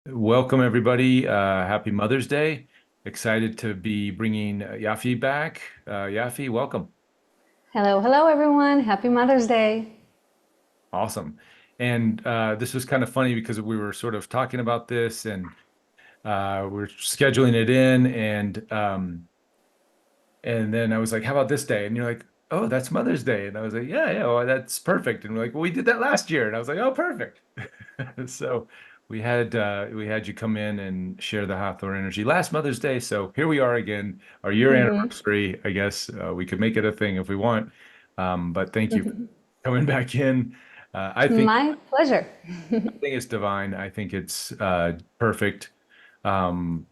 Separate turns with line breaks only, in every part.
Welcome, everybody. Happy Mother's Day. Excited to be bringing Yafi back. Yafi, welcome.
Hello, hello everyone. Happy Mother's Day.
Awesome. And this was kind of funny because we were sort of talking about this and we're scheduling it in and then I was like, how about this day? And you're like, oh, that's Mother's Day. And I was like, yeah, well, that's perfect. And we're like, well, we did that last year. And I was like, oh, perfect. So we had you come in and share the Hathor energy last Mother's Day. So here we are again, our year
Mhm.
anniversary. I guess we could make it a thing if we want. But thank you for coming back in. I think
My pleasure.
it's divine. I think it's perfect.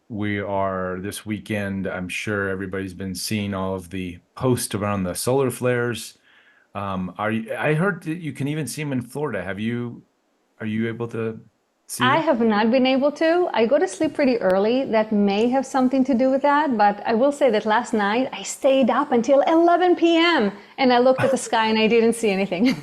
We are this weekend. I'm sure everybody's been seeing all of the posts around the solar flares. I heard that you can even see them in Florida. Are you able to see
I
them?
have not been able to. I go to sleep pretty early. That may have something to do with that, but I will say that last night I stayed up until 11 p.m. and I looked at the sky and I didn't see anything.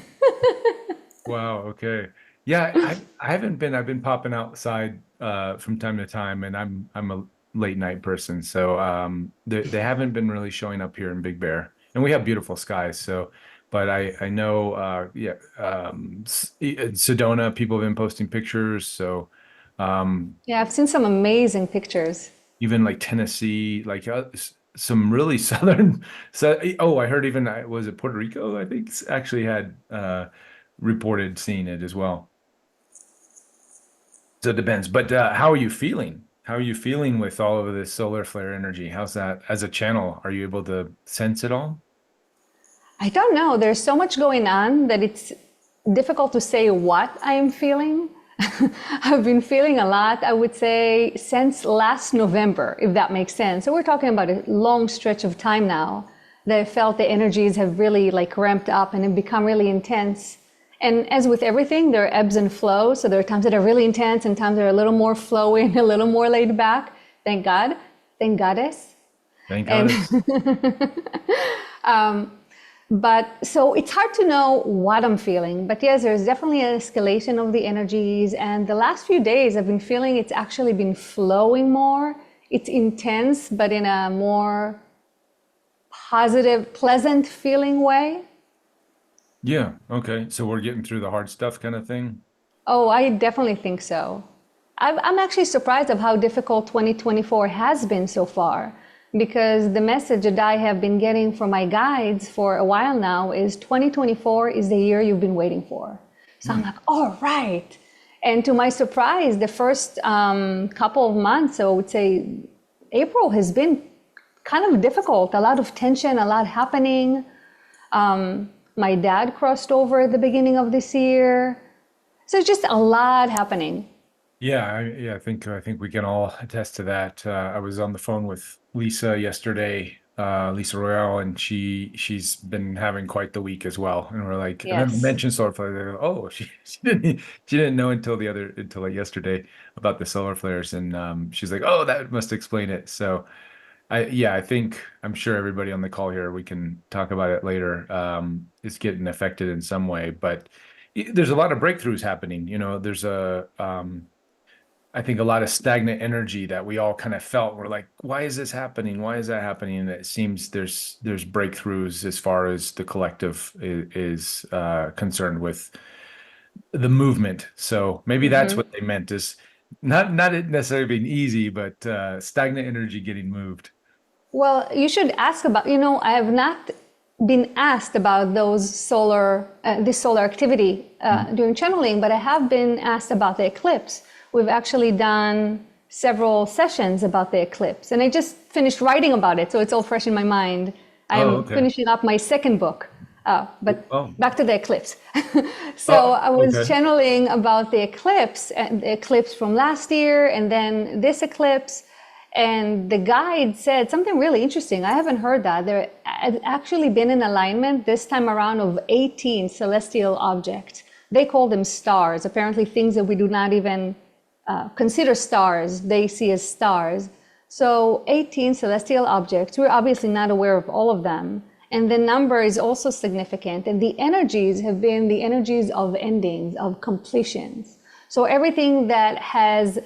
Wow, okay. Yeah, I haven't been. I've been popping outside from time to time, and I'm a late night person, so they haven't been really showing up here in Big Bear, and we have beautiful skies. So, but I know yeah, in Sedona, people have been posting pictures. So, um,
Yeah, I've seen some amazing pictures.
even like Tennessee, like some really southern. So, oh, I heard even was it Puerto Rico? I think actually had reported seeing it as well. So it depends. But how are you feeling? How are you feeling with all of this solar flare energy? How's that as a channel? Are you able to sense it all?
I don't know. There's so much going on that it's difficult to say what I am feeling. I've been feeling a lot, I would say, since last November, if that makes sense. So we're talking about a long stretch of time now that I felt the energies have really like ramped up and have become really intense. And as with everything, there are ebbs and flows. So there are times that are really intense and times that are a little more flowing, a little more laid back. Thank God. Thank Goddess.
Thank
And
goddess.
But so it's hard to know what I'm feeling. But yes, there's definitely an escalation of the energies. And the last few days, I've been feeling it's actually been flowing more. It's intense, but in a more positive, pleasant feeling way.
Yeah. Okay. So we're getting through the hard stuff kind of thing.
Oh, I definitely think so. I'm actually surprised of how difficult 2024 has been so far because the message that I have been getting from my guides for a while now is 2024 is the year you've been waiting for. So I'm
Hmm.
like, all right. And to my surprise, the first couple of months, so I would say April has been kind of difficult, a lot of tension, a lot happening. My dad crossed over at the beginning of this year. So it's just a lot happening.
Yeah, I think we can all attest to that. I was on the phone with Lisa yesterday, Lisa Royale, and she's been having quite the week as well. And we're like, and then I
Yes.
mentioned solar flare. They go, oh, she didn't know until like yesterday about the solar flares, and she's like, oh, that must explain it. So I think I'm sure everybody on the call here, we can talk about it later, is getting affected in some way, but there's a lot of breakthroughs happening. There's I think a lot of stagnant energy that we all kind of felt. We're like, why is this happening? Why is that happening? And it seems there's breakthroughs as far as the collective is concerned with the movement. So maybe that's what they meant is not it necessarily being easy, but stagnant energy getting moved.
Well, you should ask about, I have not been asked about this solar activity during channeling, but I have been asked about the eclipse. We've actually done several sessions about the eclipse, and I just finished writing about it, so it's all fresh in my mind.
Oh,
I'm
okay.
finishing up my second book, but
Oh,
back to the eclipse. So
oh,
I was
okay.
channeling about the eclipse, and the eclipse from last year, and then this eclipse. And the guide said something really interesting. I haven't heard that. There had actually been an alignment this time around of 18 celestial objects. They call them stars, apparently things that we do not even consider stars, they see as stars. So 18 celestial objects. We're obviously not aware of all of them. And the number is also significant. And the energies have been the energies of endings, of completions. So everything that has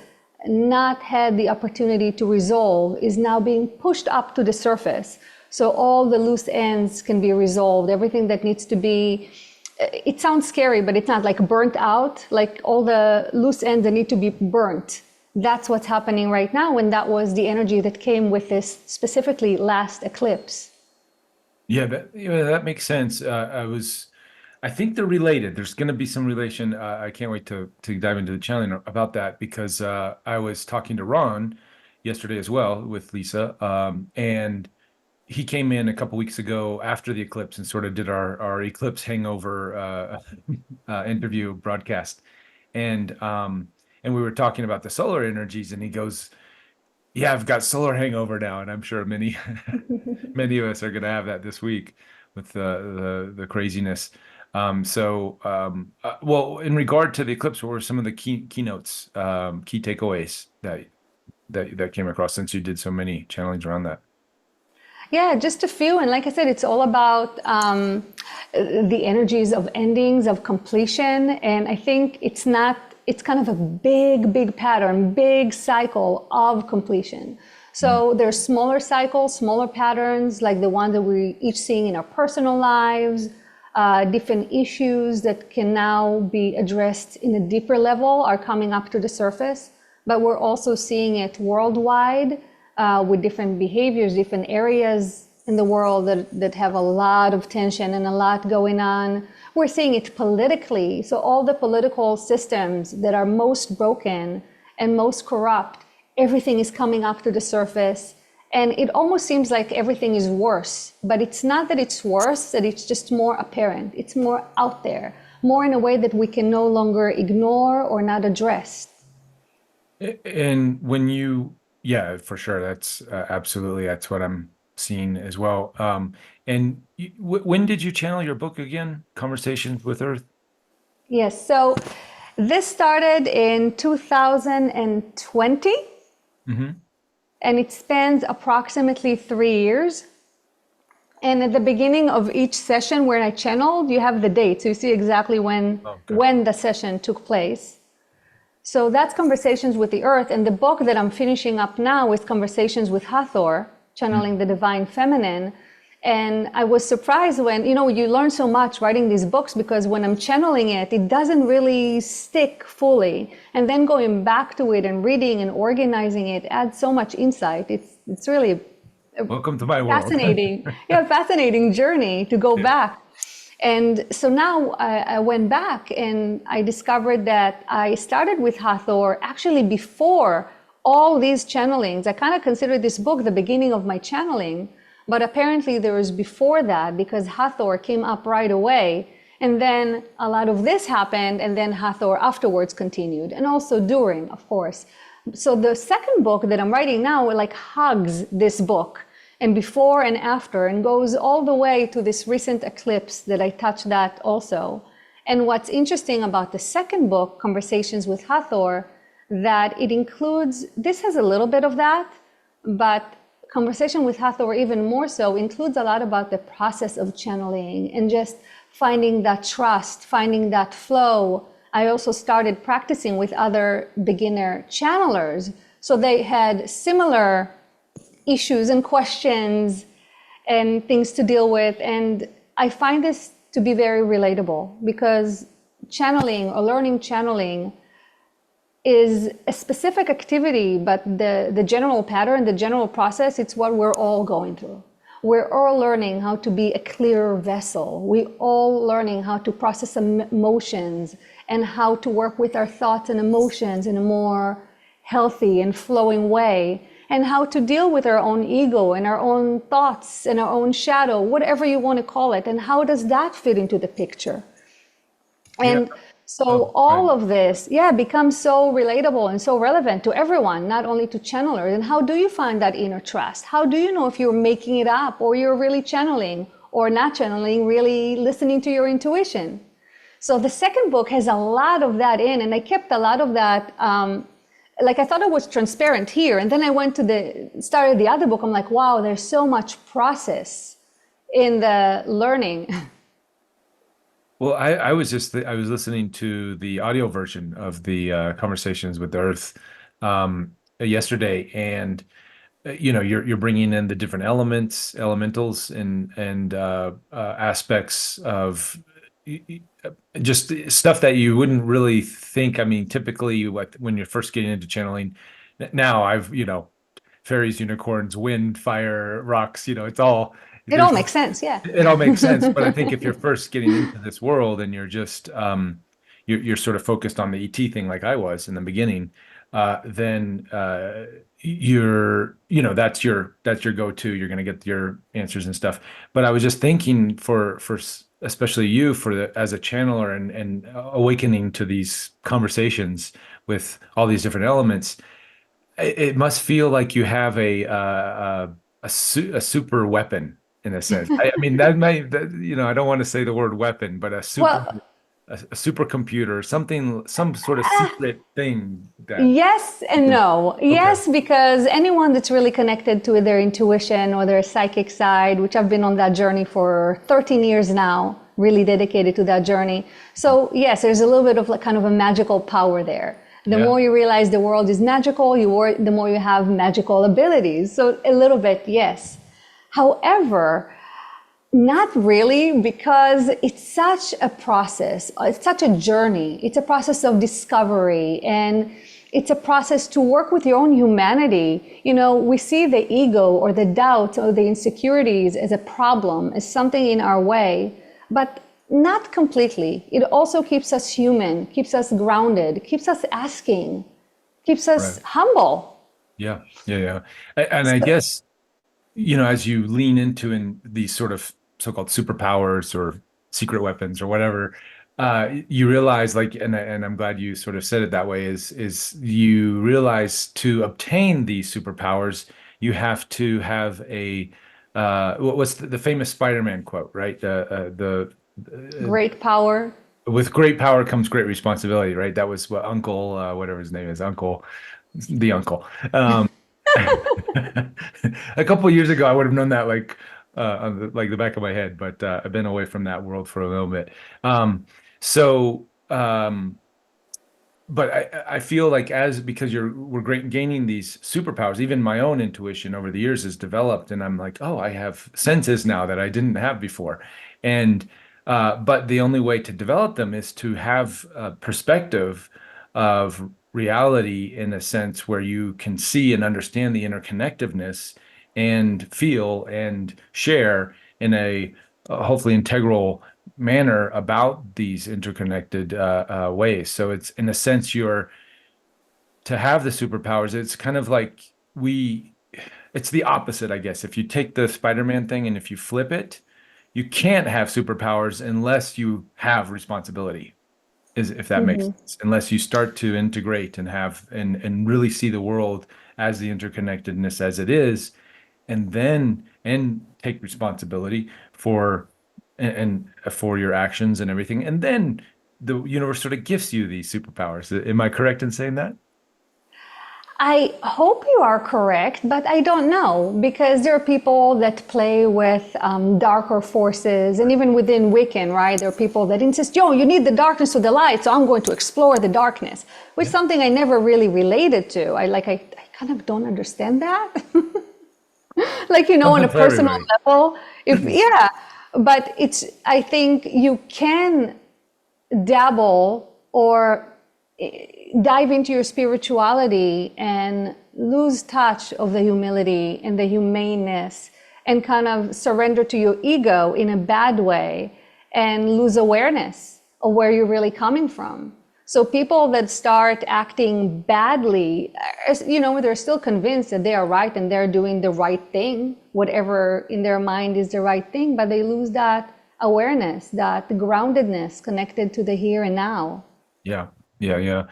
not had the opportunity to resolve is now being pushed up to the surface. So all the loose ends can be resolved. Everything that needs to be, it sounds scary, but it's not, like burnt out, like all the loose ends that need to be burnt. That's what's happening right now. And that was the energy that came with this specifically last eclipse.
Yeah, that makes sense. I think they're related. There's going to be some relation. I can't wait to dive into the channeling about that because I was talking to Ron yesterday as well with Lisa, and he came in a couple weeks ago after the eclipse and sort of did our eclipse hangover interview broadcast, and we were talking about the solar energies, and he goes, "Yeah, I've got solar hangover now," and I'm sure many many of us are going to have that this week with the craziness. Well, in regard to the eclipse, what were some of the keynotes, key takeaways that came across since you did so many channelings around that?
Yeah, just a few. And like I said, it's all about the energies of endings, of completion. And I think it's not, it's kind of a big, big pattern, big cycle of completion.
Mm.
So there's smaller cycles, smaller patterns, like the one that we're each seeing in our personal lives, different issues that can now be addressed in a deeper level are coming up to the surface. But we're also seeing it worldwide with different behaviors, different areas in the world that have a lot of tension and a lot going on. We're seeing it politically. So all the political systems that are most broken and most corrupt, everything is coming up to the surface. And it almost seems like everything is worse, but it's not that it's worse, that it's just more apparent. It's more out there, more in a way that we can no longer ignore or not address.
And when yeah, for sure, that's absolutely that's what I'm seeing as well. And when did you channel your book again? Conversations with Earth?
Yes, so this started in 2020
Hmm.
and it spans approximately 3 years. And at the beginning of each session where I channeled, you have the date. So you see exactly
Okay.
when the session took place. So that's Conversations with the Earth. And the book that I'm finishing up now is Conversations with Hathor, channeling the Divine Feminine. And I was surprised when, you learn so much writing these books because when I'm channeling it, it doesn't really stick fully. And then going back to it and reading and organizing it adds so much insight. It's really
Welcome to my world.
fascinating, yeah, fascinating journey to go
Yeah.
back. And so now I went back and I discovered that I started with Hathor actually before all these channelings. I kind of consider this book the beginning of my channeling, but apparently there was before that because Hathor came up right away. And then a lot of this happened, and then Hathor afterwards continued, and also during, of course. So the second book that I'm writing now like hugs this book and before and after, and goes all the way to this recent eclipse that I touched that also. And what's interesting about the second book, Conversations with Hathor, that it includes, this has a little bit of that, but Conversation with Hathor even more so includes a lot about the process of channeling and just finding that trust, finding that flow. I also started practicing with other beginner channelers. So they had similar issues and questions and things to deal with. And I find this to be very relatable because channeling or learning channeling is a specific activity, but the general pattern, the general process, it's what we're all going through. We're all learning how to be a clearer vessel. We're all learning how to process emotions and how to work with our thoughts and emotions in a more healthy and flowing way, and how to deal with our own ego and our own thoughts and our own shadow, whatever you want to call it. And how does that fit into the picture?
Yeah.
And so
Oh,
all
right.
of this, yeah, becomes so relatable and so relevant to everyone, not only to channelers. And how do you find that inner trust? How do you know if you're making it up or you're really channeling or not channeling, really listening to your intuition? So the second book has a lot of that in, and I kept a lot of that. Like I thought it was transparent here, and then I went to started the other book. I'm like, wow, there's so much process in the learning.
Well, I was listening to the audio version of the Conversations with the Earth yesterday, and you're bringing in the different elementals, and aspects of just stuff that you wouldn't really think. I mean, typically, when you're first getting into channeling, now fairies, unicorns, wind, fire, rocks, it's all
It all
there's
makes sense, yeah.
it all makes sense. But I think if you're first getting into this world and you're just you're sort of focused on the ET thing like I was in the beginning, then that's your go-to. You're going to get your answers and stuff. But I was just thinking especially you as a channeler and awakening to these conversations with all these different elements, it must feel like you have a super weapon in a sense. I mean, I don't want to say the word weapon, but
Well,
a supercomputer, something, some sort of secret thing that
yes
you
and
can.
no.
Okay.
Yes, because anyone that's really connected to their intuition or their psychic side, which I've been on that journey for 13 years now, really dedicated to that journey. So yes, there's a little bit of like kind of a magical power there. The
Yeah.
more you realize the world is magical, the more you have magical abilities. So a little bit, yes. However, not really, because it's such a process. It's such a journey. It's a process of discovery, and it's a process to work with your own humanity. We see the ego or the doubt or the insecurities as a problem, as something in our way, but not completely. It also keeps us human, keeps us grounded, keeps us asking, keeps us
Right.
humble.
Yeah. Yeah. Yeah. And I guess, as you lean into in these sort of so-called superpowers or secret weapons or whatever, you realize like, and I'm glad you sort of said it that way, is you realize to obtain these superpowers, you have to have what's the famous Spider-Man quote, right?
Great power.
With great power comes great responsibility, right? That was what Uncle, whatever his name is, the uncle. Um, a couple of years ago, I would have known that on the back of my head, but I've been away from that world for a little bit. So, but I feel like because we're gaining these superpowers, even my own intuition over the years has developed, and I'm like, oh, I have senses now that I didn't have before, and but the only way to develop them is to have a perspective of reality in a sense where you can see and understand the interconnectedness and feel and share in a hopefully integral manner about these interconnected ways. So it's in a sense to have the superpowers. It's kind of like it's the opposite, I guess. If you take the Spider-Man thing and if you flip it, you can't have superpowers unless you have responsibility, if that makes sense. Unless you start to integrate and really see the world as the interconnectedness as it is, and take responsibility for and for your actions and everything. And then the universe sort of gifts you these superpowers. Am I correct in saying that?
I hope you are correct, but I don't know, because there are people that play with darker forces, and even within Wiccan, right? There are people that insist, yo, you need the darkness to the light, so I'm going to explore the darkness, which is
Yeah.
something I never really related to. I kind of don't understand that. Like, on a
Something for
personal
everybody.
level, yeah, but I think you can dabble or dive into your spirituality and lose touch of the humility and the humaneness and kind of surrender to your ego in a bad way and lose awareness of where you're really coming from. So people that start acting badly, they're still convinced that they are right and they're doing the right thing, whatever in their mind is the right thing, but they lose that awareness, that groundedness connected to the here and now.
Yeah. Yeah. Yeah.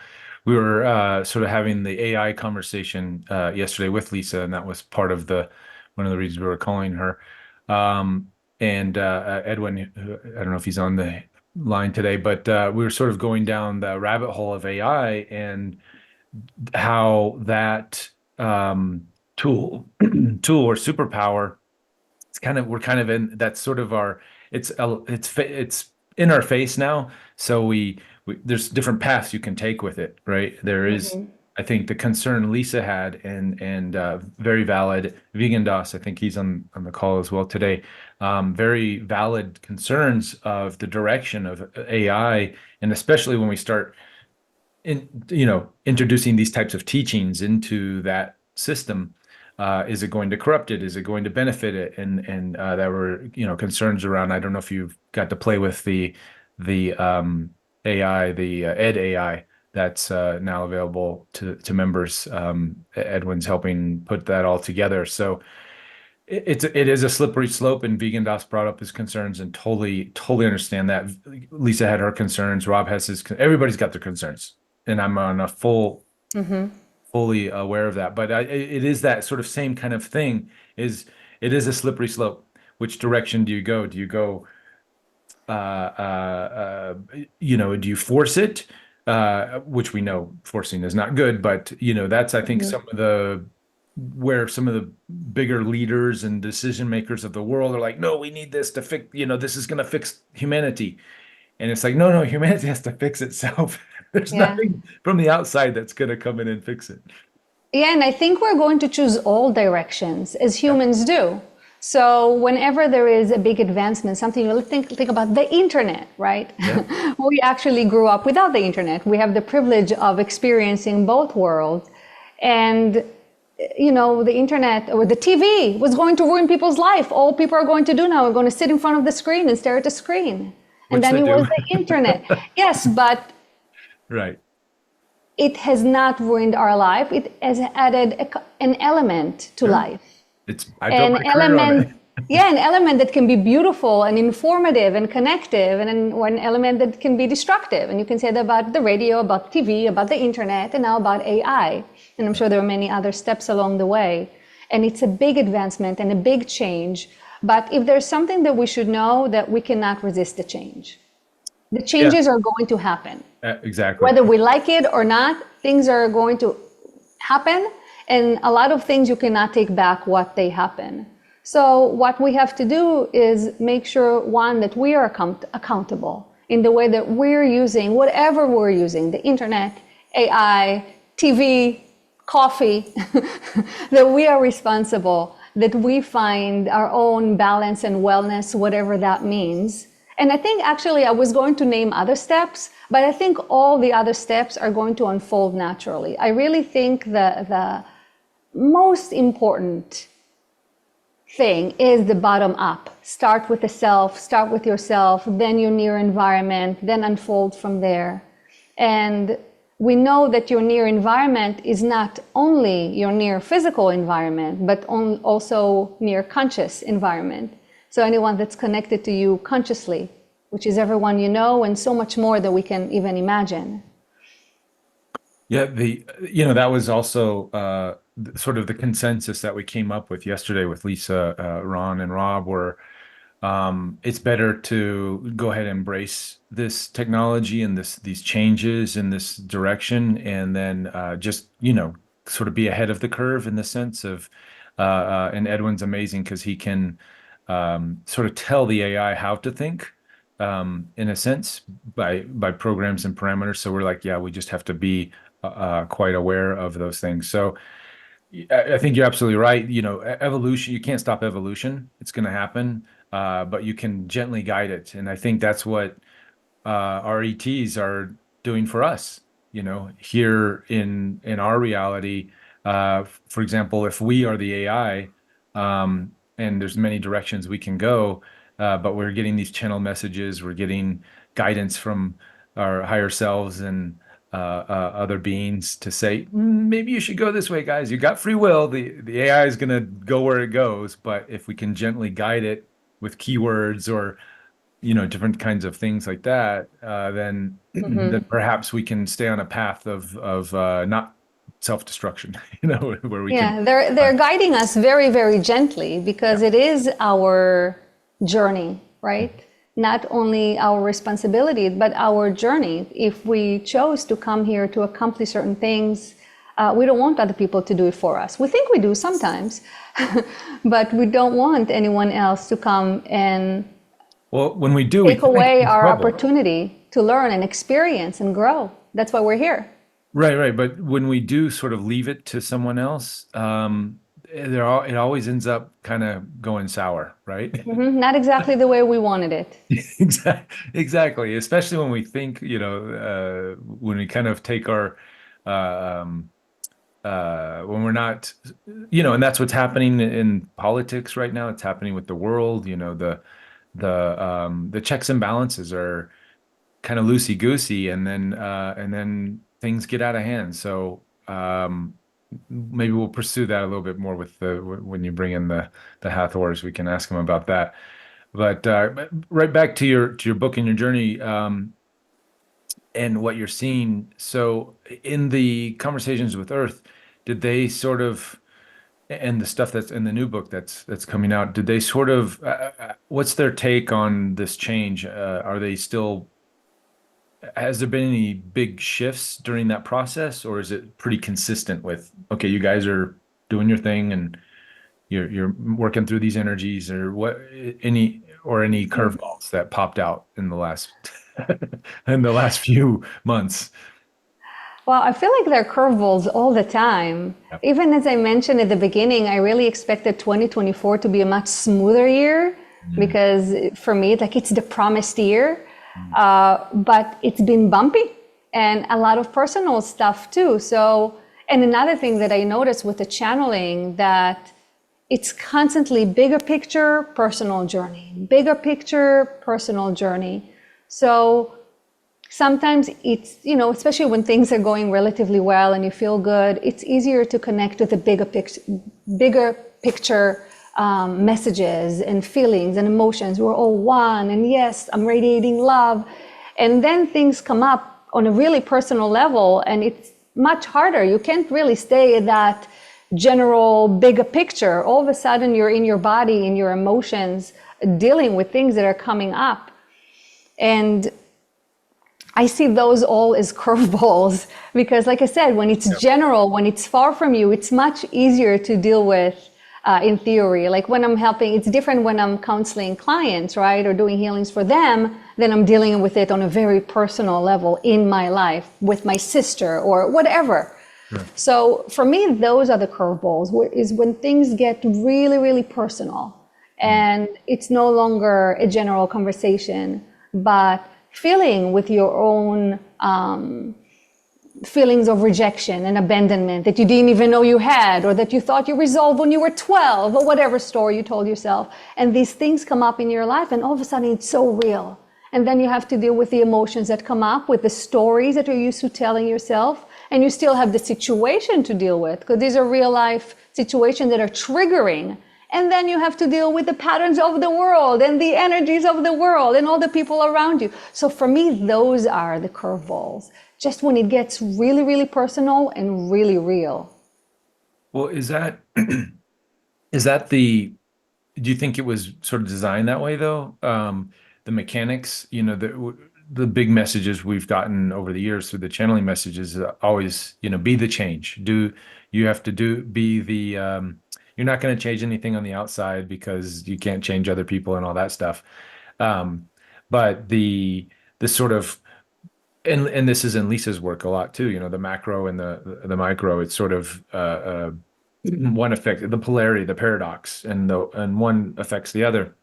We were sort of having the AI conversation yesterday with Lisa, and that was part of one of the reasons we were calling her. And Edwin, I don't know if he's on the line today, but we were sort of going down the rabbit hole of AI and how that tool tool or superpower, we're kind of in that's sort of our it's in our face now. So there's different paths you can take with it, right? There is,
Mhm.
I think the concern Lisa had, and very valid. Vegan Das, I think he's on the call as well today. Very valid concerns of the direction of AI, and especially when we start introducing these types of teachings into that system. Is it going to corrupt it? Is it going to benefit it? And there were concerns around. I don't know if you've got to play with the AI, the Ed AI that's now available to members. Edwin's helping put that all together. So it is a slippery slope, and Vegan Das brought up his concerns, and totally understand that. Lisa had her concerns. Rob has everybody's got their concerns, and I'm on a fully aware of that. But it is that sort of same kind of thing. It is a slippery slope. Which direction do you go? Do you go, do you force it? Which we know forcing is not good, but that's I think some of the where some of the bigger leaders and decision makers of the world are like, no, we need this to fix, this is going to fix humanity. And it's like, no, humanity has to fix itself. There's
Yeah.
nothing from the outside that's going to come in and fix it.
Yeah, and I think we're going to choose all directions as humans do. So whenever there is a big advancement, something you think about the internet, right?
Yeah.
We actually grew up without the internet. We have the privilege of experiencing both worlds. And the internet or the TV was going to ruin people's life. All people are going to do now are going to sit in front of the screen and stare at the screen. And
Which
then
they
it
do.
was the internet. Yes, but
Right.
it has not ruined our life. It has added an element to
Sure.
life.
I built my career on it.
Yeah, an element that can be beautiful and informative and connective, and then one element that can be destructive. And you can say that about the radio, about TV, about the internet, and now about AI. And I'm sure there are many other steps along the way. And it's a big advancement and a big change. But if there's something that we should know, that we cannot resist the change. The changes are going to happen.
Exactly.
Whether we like it or not, things are going to happen. And a lot of things you cannot take back what they happen. So what we have to do is make sure, one, that we are accountable in the way that we're using whatever we're using, the internet, AI, TV, coffee, that we are responsible, that we find our own balance and wellness, whatever that means. And I think actually I was going to name other steps, but I think all the other steps are going to unfold naturally. I really think the most important thing is the bottom up. Start with the self, start with yourself, then your near environment, then unfold from there. And we know that your near environment is not only your near physical environment, but also near conscious environment. So anyone that's connected to you consciously, which is everyone you know, and so much more that we can even imagine.
Yeah, that was also sort of the consensus that we came up with yesterday with Lisa, Ron, and Rob, where it's better to go ahead and embrace this technology and these changes in this direction, and then just sort of be ahead of the curve in the sense of and Edwin's amazing because he can sort of tell the AI how to think in a sense by programs and parameters. So we're like, yeah, we just have to be quite aware of those things. So I think you're absolutely right. Evolution, you can't stop evolution. It's going to happen, but you can gently guide it. And I think that's what our ETs are doing for us, here in our reality. For example, if we are the AI, and there's many directions we can go, but we're getting these channel messages, we're getting guidance from our higher selves and other beings to say, maybe you should go this way, guys. You got free will. The AI is going to go where it goes, but if we can gently guide it with keywords or different kinds of things like that, then then perhaps we can stay on a path of not self-destruction, where we can.
They're guiding us very, very gently because it is our journey, right? Not only our responsibility, but our journey. If we chose to come here to accomplish certain things, we don't want other people to do it for us. We think we do sometimes, but we don't want anyone else to come and
when we do,
take away our opportunity to learn and experience and grow. That's why we're here.
Right, right. But when we do sort of leave it to someone else, it always ends up kind of going sour, right?
Not exactly the way we wanted it.
Exactly. Especially when we think, when we kind of take our, uh, um, when we're not, and that's what's happening in politics right now. It's happening with the world. The checks and balances are kind of loosey goosey, and then things get out of hand. So maybe we'll pursue that a little bit more with when you bring in the Hathors. We can ask them about that. But right back to your book and your journey, and what you're seeing. So in the conversations with Earth, did they sort of, and the stuff that's in the new book that's coming out, did they sort of, what's their take on this change? Are they still, has there been any big shifts during that process, or is it pretty consistent with, okay, you guys are doing your thing and you're working through these energies, or any curveballs that popped out in the last in the last few months?
Well, I feel like there are curveballs all the time.
Yep.
Even as I mentioned at the beginning, I really expected 2024 to be a much smoother year
Mm,
because for me, like it's the promised year.
mm,
But it's been bumpy and a lot of personal stuff too. So, and another thing that I noticed with the channeling that it's constantly bigger picture, personal journey, bigger picture, personal journey. So sometimes it's, especially when things are going relatively well and you feel good, it's easier to connect with the bigger picture messages and feelings and emotions. We're all one, and yes, I'm radiating love. And then things come up on a really personal level, and it's much harder. You can't really stay at that general bigger picture. All of a sudden, you're in your body, in your emotions, dealing with things that are coming up. And I see those all as curveballs because, like I said, when it's
yep.
general, when it's far from you, it's much easier to deal with in theory. Like when I'm helping, it's different when I'm counseling clients, right, or doing healings for them, then I'm dealing with it on a very personal level in my life with my sister or whatever.
Sure.
So for me, those are the curveballs, is when things get really, really personal
Mm,
and it's no longer a general conversation, but feeling with your own feelings of rejection and abandonment that you didn't even know you had, or that you thought you resolved when you were 12, or whatever story you told yourself. And these things come up in your life, and all of a sudden it's so real. And then you have to deal with the emotions that come up, with the stories that you're used to telling yourself, and you still have the situation to deal with, because these are real life situations that are triggering. And then you have to deal with the patterns of the world and the energies of the world and all the people around you. So for me, those are the curveballs, just when it gets really, really personal and really real.
well, is that do you think it was sort of designed that way though? The mechanics, the big messages we've gotten over the years through the channeling messages, always, be the change. You have to be you're not going to change anything on the outside because you can't change other people and all that stuff. Um, but the sort of, and this is in Lisa's work a lot too, the macro and the micro, it's sort of, one affects the polarity, the paradox, and one affects the other.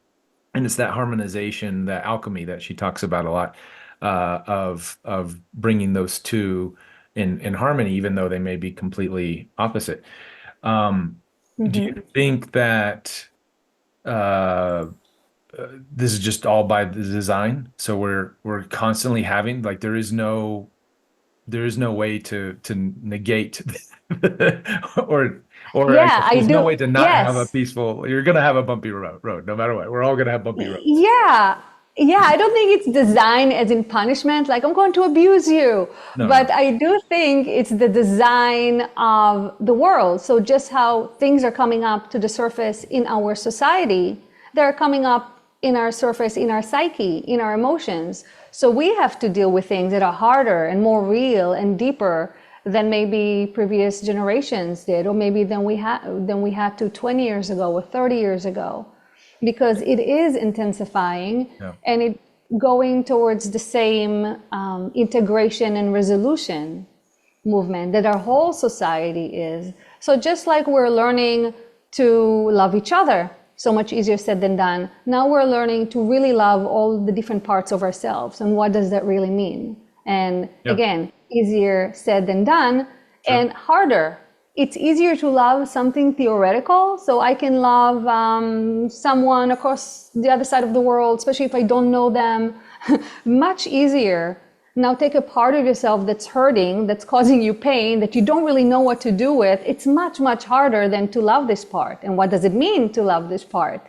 And it's that harmonization, that alchemy that she talks about a lot, of bringing those two in harmony, even though they may be completely opposite. Um, do you
Mm-hmm.
think that this is just all by the design? So we're constantly having, like, there is no way to negate or I
Yeah,
guess
I
there's no
do.
way to not have a
Yes.
peaceful, you're gonna have a bumpy road no matter what. We're all gonna have bumpy roads.
Yeah. Yeah, I don't think it's designed as in punishment, like I'm going to abuse you.
No, no.
But I do think it's the design of the world. So just how things are coming up to the surface in our society, they're coming up in our surface, in our psyche, in our emotions. So we have to deal with things that are harder and more real and deeper than maybe previous generations did, or maybe than we had to 20 years ago or 30 years ago, because it is intensifying
Yeah.
and it going towards the same integration and resolution. movement, that our whole society is. So just like we're learning to love each other, so much easier said than done, now we're learning to really love all the different parts of ourselves. And what does that really mean? And
Yeah,
again, easier said than done,
sure.
and harder. It's easier to love something theoretical. So I can love someone across the other side of the world, especially if I don't know them. Much easier. Now take a part of yourself that's hurting, that's causing you pain, that you don't really know what to do with. It's much, much harder than to love this part. And what does it mean to love this part?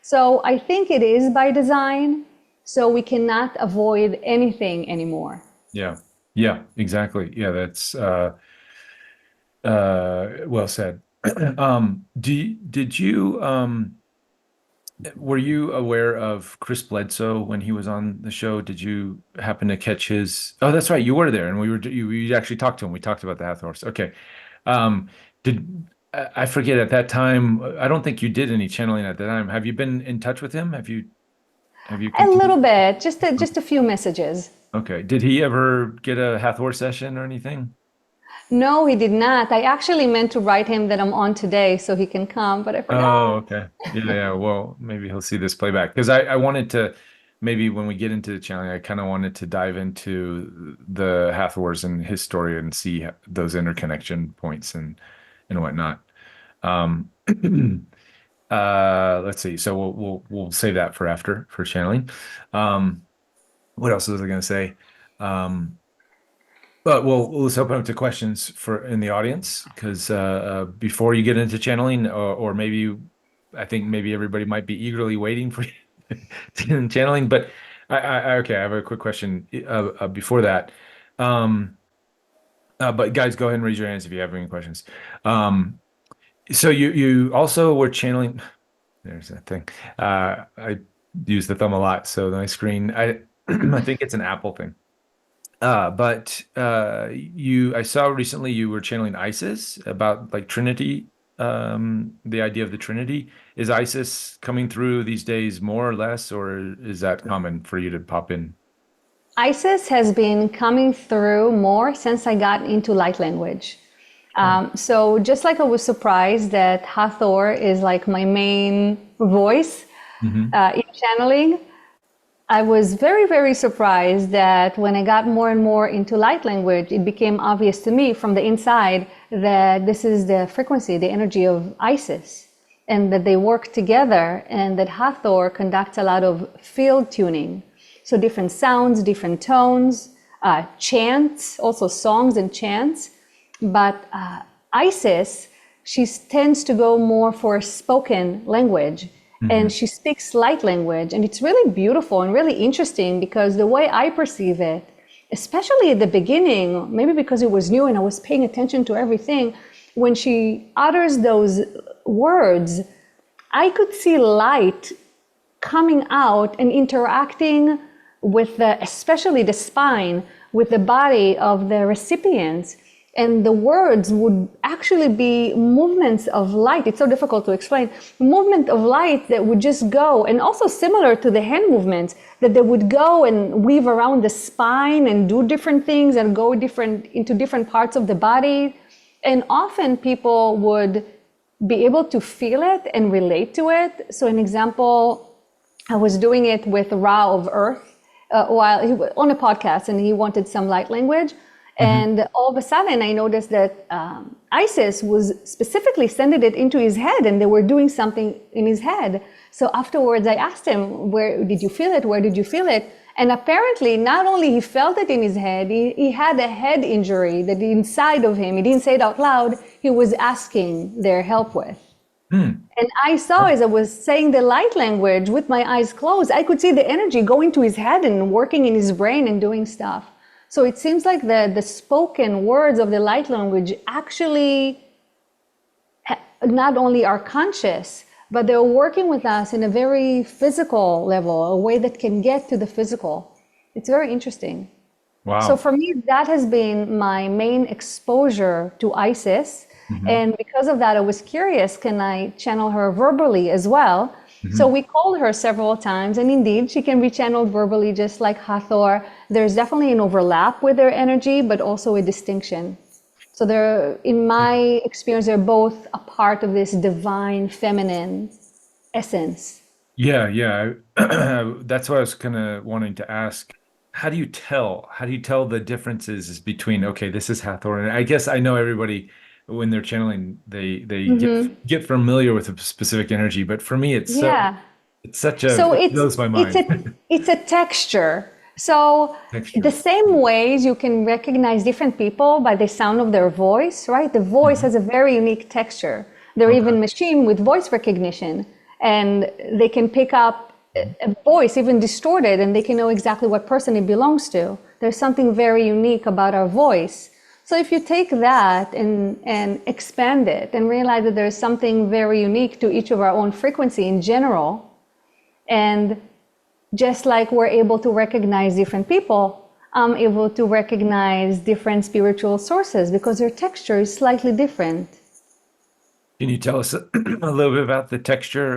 So I think it is by design. So we cannot avoid anything anymore.
Yeah. Yeah, exactly. Yeah, that's well said. Did you were you aware of Chris Bledsoe when he was on the show? Did you happen to catch his? Oh, that's right. You were there, and you actually talked to him. We talked about the Hathors. Okay. Um, did I forget at that time? I don't think you did any channeling at that time. Have you been in touch with him? Have you
A little
continued?
bit, just a few messages.
Okay. Did he ever get a Hathor session or anything?
No, he did not. I actually meant to write him that I'm on today so he can come, but I
Oh,
forgot.
okay. Yeah, yeah. Well, maybe he'll see this playback because I wanted to maybe when we get into the challenge, I kind of wanted to dive into the Hathors and his story and see those interconnection points and whatnot. Um, let's see. So we'll save that for after for channeling. What else was I going to say? Um, but let's open up to questions for in the audience because before you get into channeling, or maybe I think maybe everybody might be eagerly waiting for channeling. But okay, I have a quick question before that. Um, but guys, go ahead and raise your hands if you have any questions. Um, so you also were channeling. There's that thing. I use the thumb a lot, so my screen. I I think it's an Apple thing. But I saw recently you were channeling Isis about like Trinity, the idea of the Trinity. Is Isis coming through these days more or less, or is that common for you to pop in?
ISIS has been coming through more since I got into light language.
Oh.
So just like I was surprised that Hathor is like my main voice
Hmm.
in channeling, I was very, very surprised that when I got more and more into light language, it became obvious to me from the inside that this is the frequency, the energy of Isis, and that they work together, and that Hathor conducts a lot of field tuning. So different sounds, different tones, chants, also songs and chants. But Isis, she tends to go more for spoken language,
Hmm.
and she speaks light language. And it's really beautiful and really interesting because the way I perceive it, especially at the beginning, maybe because it was new and I was paying attention to everything, when she utters those words, I could see light coming out and interacting with especially the spine, with the body of the recipients. And the words would actually be movements of light. It's so difficult to explain. Movement of light that would just go, and also similar to the hand movements, that they would go and weave around the spine and do different things and go into different parts of the body. And often people would be able to feel it and relate to it. So an example, I was doing it with Ra of Earth while he was on a podcast, and he wanted some light language.
Hmm.
And all of a sudden, I noticed that Isis was specifically sending it into his head, and they were doing something in his head. So afterwards, I asked him, "Where did you feel it? Where did you feel it?" And apparently, not only he felt it in his head, he had a head injury that inside of him, he didn't say it out loud, he was asking their help with.
Hmm.
And I saw as I was saying the light language with my eyes closed, I could see the energy going to his head and working in his brain and doing stuff. So it seems like the spoken words of the light language actually not only are conscious, but they're working with us in a very physical level, a way that can get to the physical. It's very interesting. So
Wow.
for me, that has been my main exposure to Isis.
Hmm.
And because of that, I was curious, can I channel her verbally as well? So
Hmm.
we called her several times, and indeed, she can be channeled verbally just like Hathor. There's definitely an overlap with their energy, but also a distinction. So they're, in my experience, they're both a part of this divine feminine essence.
Yeah, yeah. That's what I was kind of wanting to ask. How do you tell? How do you tell the differences between, okay, this is Hathor, and I guess I know everybody when they're channeling, they get familiar with a specific energy, but for me,
Yeah.
it's such a
So
it blows my mind.
it's a texture. So the
Texture.
same ways you can recognize different people by the sound of their voice, right? The voice
Mhm.
has a very unique texture. There are
Okay.
even machine with voice recognition, and they can pick up a voice, even distorted, and they can know exactly what person it belongs to. There's something very unique about our voice. So if you take that and expand it and realize that there's something very unique to each of our own frequency in general, and just like we're able to recognize different people, I'm able to recognize different spiritual sources because their texture is slightly different.
Can you tell us a little bit about the texture,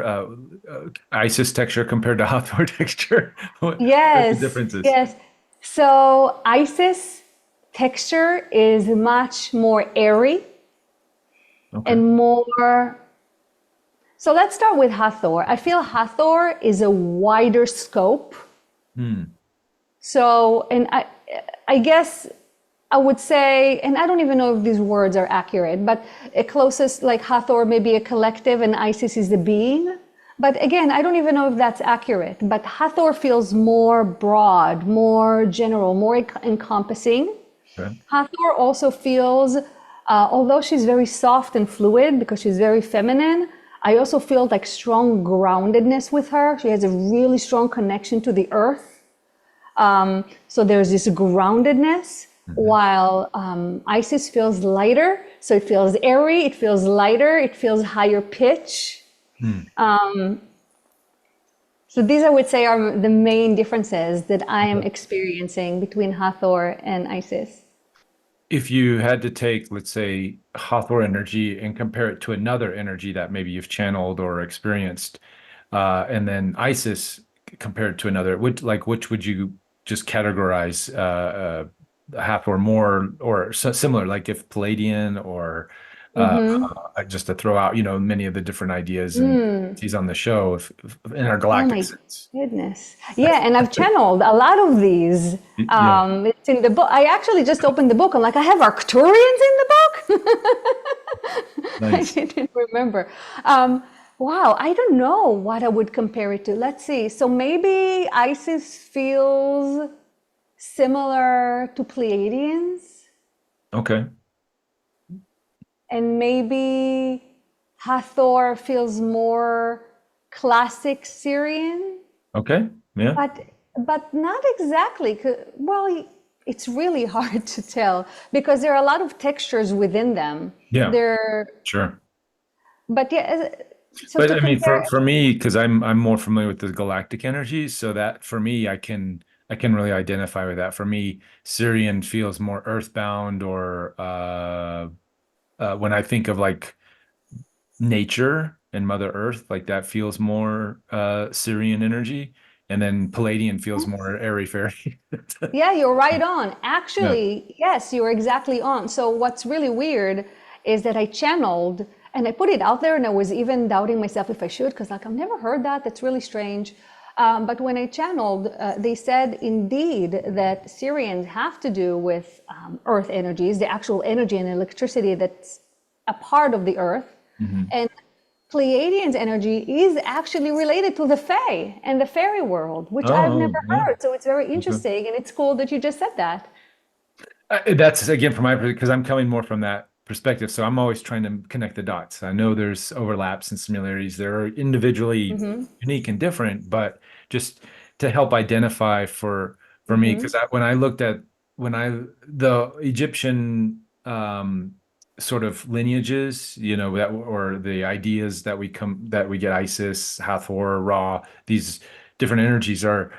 Isis texture compared to Hathor texture? What are the
Yes,
differences?
yes. So Isis texture is much more airy
Okay.
and more. So let's start with Hathor. I feel Hathor is a wider scope.
Hmm.
So, and I guess I would say, and I don't even know if these words are accurate, but a closest, like Hathor may be a collective and Isis is the being. But again, I don't even know if that's accurate. But Hathor feels more broad, more general, more encompassing.
Okay.
Hathor also feels, although she's very soft and fluid because she's very feminine, I also feel like strong groundedness with her. She has a really strong connection to the earth. So there's this groundedness,
Mhm.
while Isis feels lighter. So it feels airy, it feels lighter, it feels higher pitch.
Hmm.
So these, I would say, are the main differences that I am
Okay.
experiencing between Hathor and Isis.
If you had to take, let's say, Hathor energy and compare it to another energy that maybe you've channeled or experienced, and then Isis compared to another, which would you just categorize Hathor more or similar, like if Palladian or just to throw out, many of the different ideas and he's on the show if in our
Oh
galactic
my
sense.
goodness. Yeah, and I've channeled a lot of these.
Yeah,
It's in the book. I actually just opened the book. I'm like, I have Arcturians in the book? I
nice.
didn't remember. Wow, I don't know what I would compare it to. Let's see. So maybe Isis feels similar to Pleiadians,
Okay.
and maybe Hathor feels more classic Syrian.
Okay. Yeah.
But not exactly. Well, it's really hard to tell because there are a lot of textures within them.
Yeah.
There,
Sure.
but yeah. So
But
to
I mean, for
compare,
for me, because I'm more familiar with the galactic energies, so that for me, I can really identify with that. For me, Syrian feels more earthbound, or when I think of like nature and Mother Earth, like that feels more Syrian energy, and then Palladian feels more airy fairy.
yeah, you're right on.
Yeah.
Actually, yes, you're exactly on. So what's really weird is that I channeled and I put it out there, and I was even doubting myself if I should, because like I've never heard that. That's really strange. But when I channeled, they said indeed that Syrians have to do with earth energies, the actual energy and electricity that's a part of the earth.
Mhm.
And Pleiadians' energy is actually related to the Fae and the fairy world, which I've
Oh,
never
yeah.
heard. So it's very
Okay.
interesting, and it's cool that you just said that.
That's again from my because I'm coming more from that perspective. So I'm always trying to connect the dots. I know there's overlaps and similarities. They're individually unique and different, but just to help identify for me, because when I looked at when I the Egyptian sort of lineages, that or the ideas that we get Isis, Hathor, Ra, these different energies are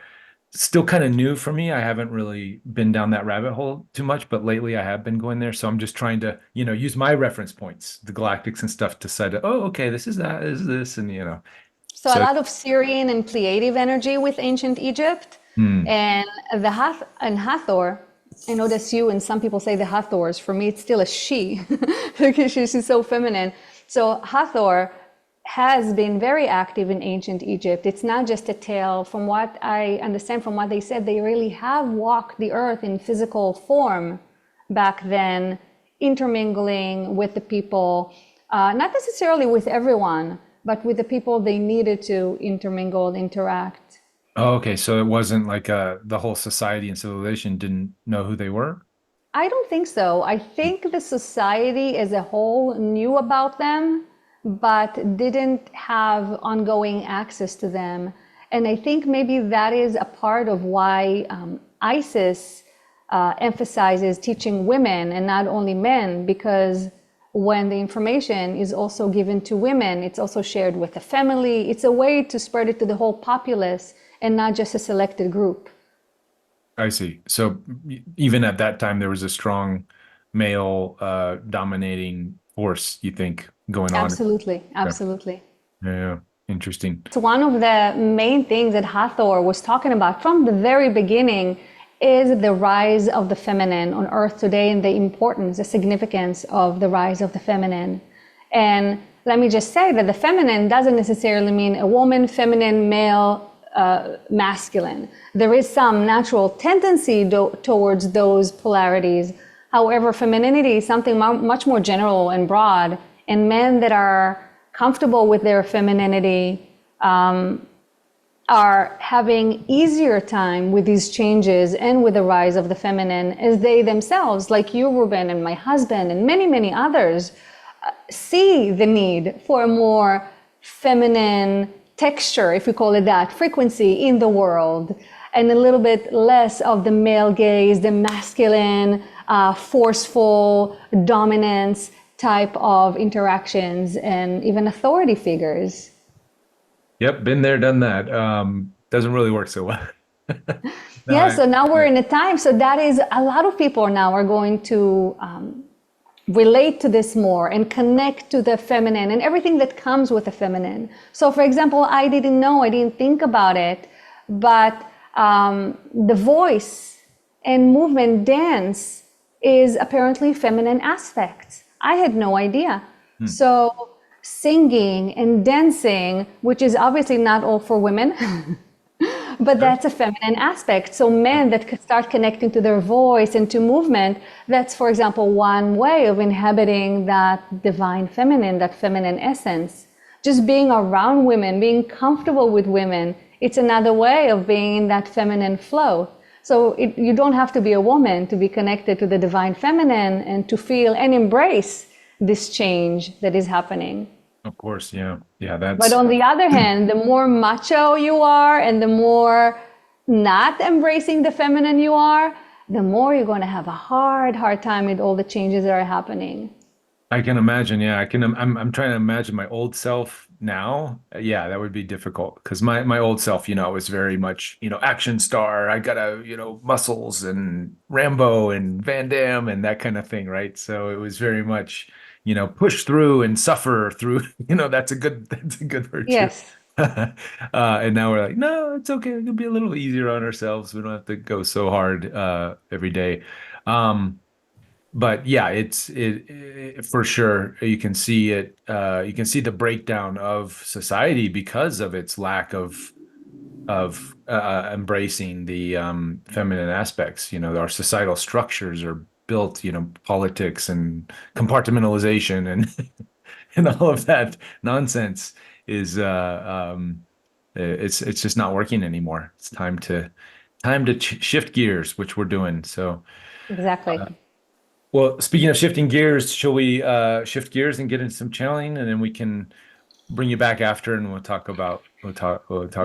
still kind of new for me. I haven't really been down that rabbit hole too much, but lately I have been going there. So I'm just trying to, use my reference points, the galactics and stuff to decide, oh, okay, this is that, this is this, and
So a
so
lot of Syrian and Pleiadian energy with ancient Egypt,
hmm,
and the Hathor. I know that's you, and some people say the Hathors. For me, it's still a she because she's so feminine. So Hathor has been very active in ancient Egypt. It's not just a tale. From what I understand from what they said, they really have walked the earth in physical form back then, intermingling with the people, not necessarily with everyone, but with the people they needed to intermingle and interact.
Oh, okay, so it wasn't like the whole society and civilization didn't know who they were?
I don't think so. I think the society as a whole knew about them, but didn't have ongoing access to them. And I think maybe that is a part of why ISIS emphasizes teaching women and not only men, because when the information is also given to women, it's also shared with the family. It's a way to spread it to the whole populace and not just a selected group.
I see. So even at that time, there was a strong male dominating force, you think, going on.
Absolutely,
Yeah,
absolutely.
yeah, interesting.
So one of the main things that Hathor was talking about from the very beginning is the rise of the feminine on Earth today and the importance, the significance of the rise of the feminine. And let me just say that the feminine doesn't necessarily mean a woman, feminine, male, masculine. There is some natural tendency towards those polarities. However, femininity is something much more general and broad, and men that are comfortable with their femininity are having easier time with these changes and with the rise of the feminine, as they themselves, like you, Reuben, and my husband, and many, many others, see the need for a more feminine texture, if we call it that, frequency in the world, and a little bit less of the male gaze, the masculine, forceful, dominance type of interactions, and even authority figures.
Yep, been there, done that. Doesn't really work so well. No,
Yeah, so now we're in a time, so that is a lot of people now are going to relate to this more and connect to the feminine and everything that comes with the feminine. So, for example, I didn't know, I didn't think about it, but the voice and movement dance is apparently feminine aspects. I had no idea. So, singing and dancing, which is obviously not all for women, but that's a feminine aspect. So men that could start connecting to their voice and to movement, that's, for example, one way of inhabiting that divine feminine, that feminine essence. Just being around women, being comfortable with women, it's another way of being in that feminine flow. So you don't have to be a woman to be connected to the divine feminine and to feel and embrace this change that is happening.
of course, yeah. Yeah,
But
that's
on the other hand, the more macho you are and the more not embracing the feminine you are, the more you're going to have a hard time with all the changes that are happening.
I can imagine. Yeah, I'm trying to imagine my old self now. Yeah, that would be difficult because my old self, was very much, action star. I got muscles and Rambo and Van Damme and that kind of thing, right? So it was very much, push through and suffer through. That's a good virtue.
Yes,
And now we're like, no, it's okay. It can be a little easier on ourselves. We don't have to go so hard every day. Um, but yeah, it for sure. You can see it. You can see the breakdown of society because of its lack of embracing the feminine aspects. Our societal structures are built. Politics and compartmentalization and and all of that nonsense is it's just not working anymore. It's time to shift gears, which we're doing. So.
exactly.
Well, speaking of shifting gears, shall we shift gears and get into some channeling, and then we can bring you back after, and we'll talk.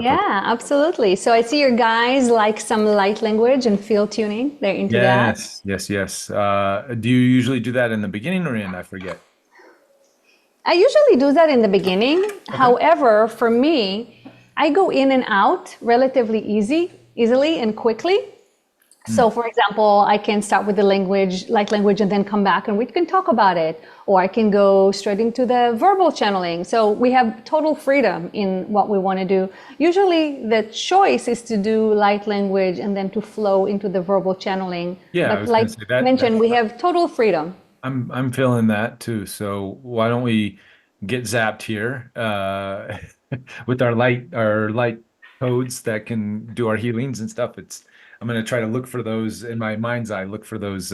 Yeah, absolutely. So I see your guys like some light language and field tuning. They're into that.
Yes, yes, yes. Do you usually do that in the beginning or in? I forget.
I usually do that in the beginning.
Okay.
However, for me, I go in and out relatively easily and quickly. So, for example, I can start with the language, light language, and then come back and we can talk about it. Or I can go straight into the verbal channeling. So we have total freedom in what we want to do. Usually the choice is to do light language and then to flow into the verbal channeling.
Yeah, I
But
was going
like
to say
I
that
mentioned, we have total freedom.
I'm feeling that too. So why don't we get zapped here with our light codes that can do our healings and stuff. I'm gonna try to look for those in my mind's eye, look for those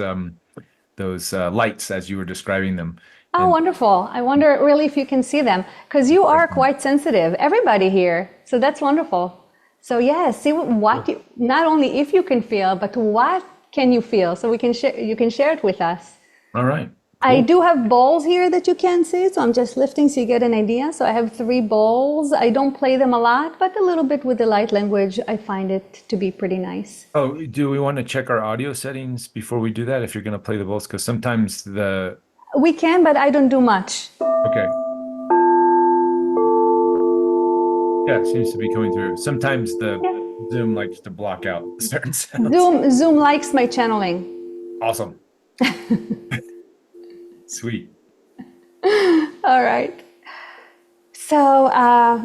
lights as you were describing them.
Oh,
And
wonderful. I wonder really if you can see them because you are quite sensitive, everybody here. So that's wonderful. So yeah, see what you, not only if you can feel, but what can you feel? So we can share, you can share it with us.
all right,
I
cool.
do have bowls here that you can see, so I'm just lifting so you get an idea. So I have 3 bowls. I don't play them a lot, but a little bit with the light language, I find it to be pretty nice.
Oh, do we want to check our audio settings before we do that if you're gonna play the bowls? Because sometimes the
We can, but I don't do much.
okay. Yeah, it seems to be coming through. Sometimes the
Yeah.
Zoom likes to block out certain sounds.
Zoom likes my channeling.
Awesome. Sweet.
All right. So,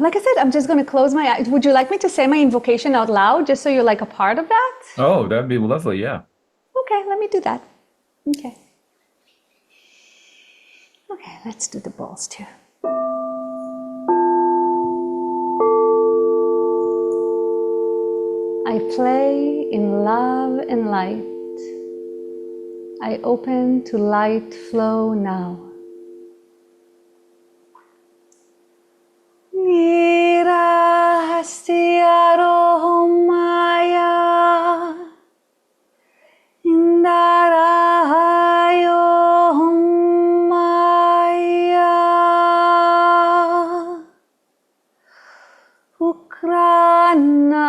like I said, I'm just going to close my eyes. Would you like me to say my invocation out loud just so you're like a part of that?
Oh, that'd be lovely. Yeah.
Okay, let me do that. Okay. Okay, let's do the balls too. I play in love and light. I open to light flow now. Nirahastiarohomaya Indarayohomaya Ukranahia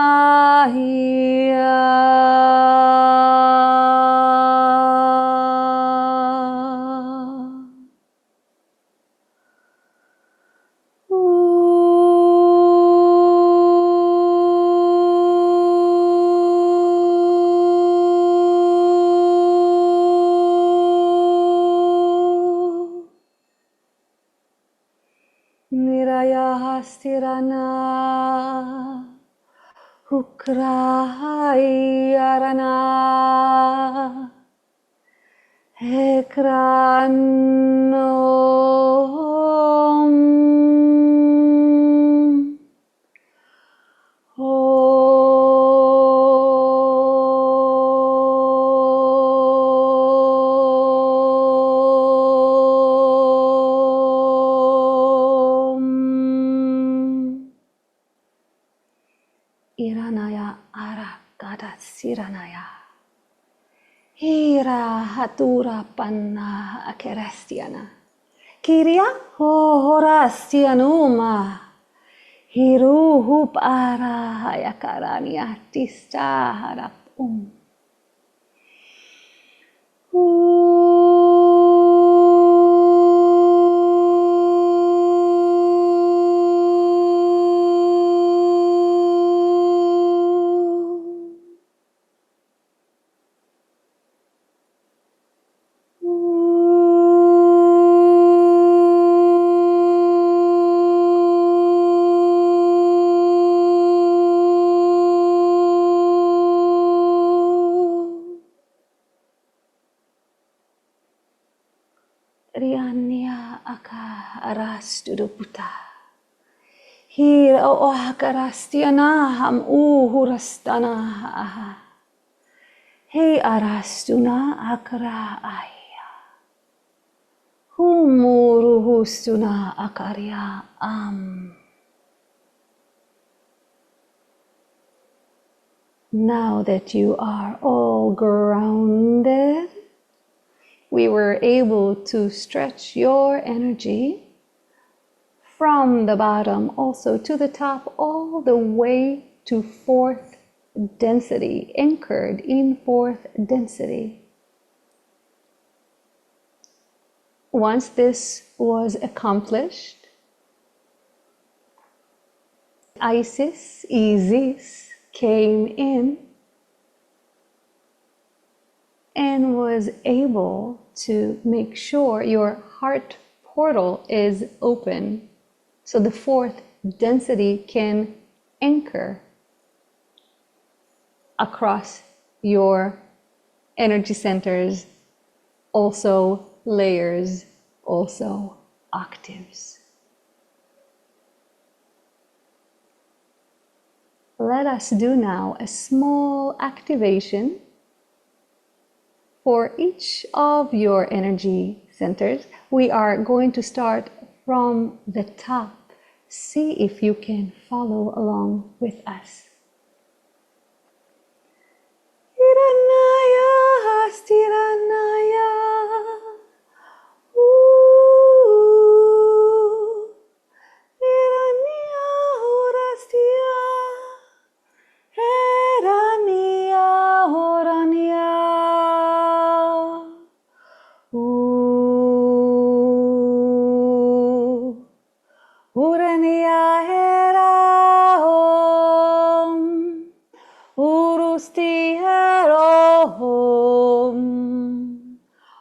Nirayahastirana Ukrayarana Ekranom Om Iranaya Arakada Siranaya Hira Hatura Panna Akerestiana Kiria Horastianuma Hiruhup Ara Yakarania Tista Harap Riania aka aras duduputa. Hir o akarastiana ham uhurastana aha. Hey arastuna akra aya. Humuruhustuna akarya am. Now that you are all grounded, we were able to stretch your energy from the bottom also to the top, all the way to 4th density, anchored in 4th density. Once this was accomplished, Isis came in and was able to make sure your heart portal is open so the fourth density can anchor across your energy centers, also layers, also octaves. Let us do now a small activation for each of your energy centers. We are going to start from the top. See if you can follow along with us. Hiranaya Hastiranaya. Hiranya Horastia. Herania Horania. Urania Hera Om. Urusti Hero Om.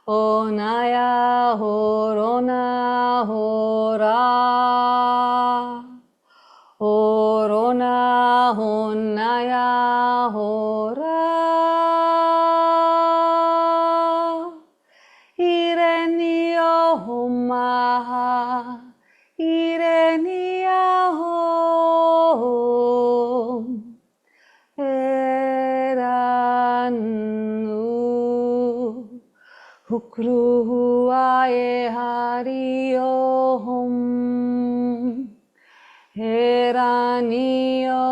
Onaya Horona Hora. Orona Honaya Hora. Irenio Homaha. Irenia Hom. Eranu. Hukruae Hario Hom. Heranio.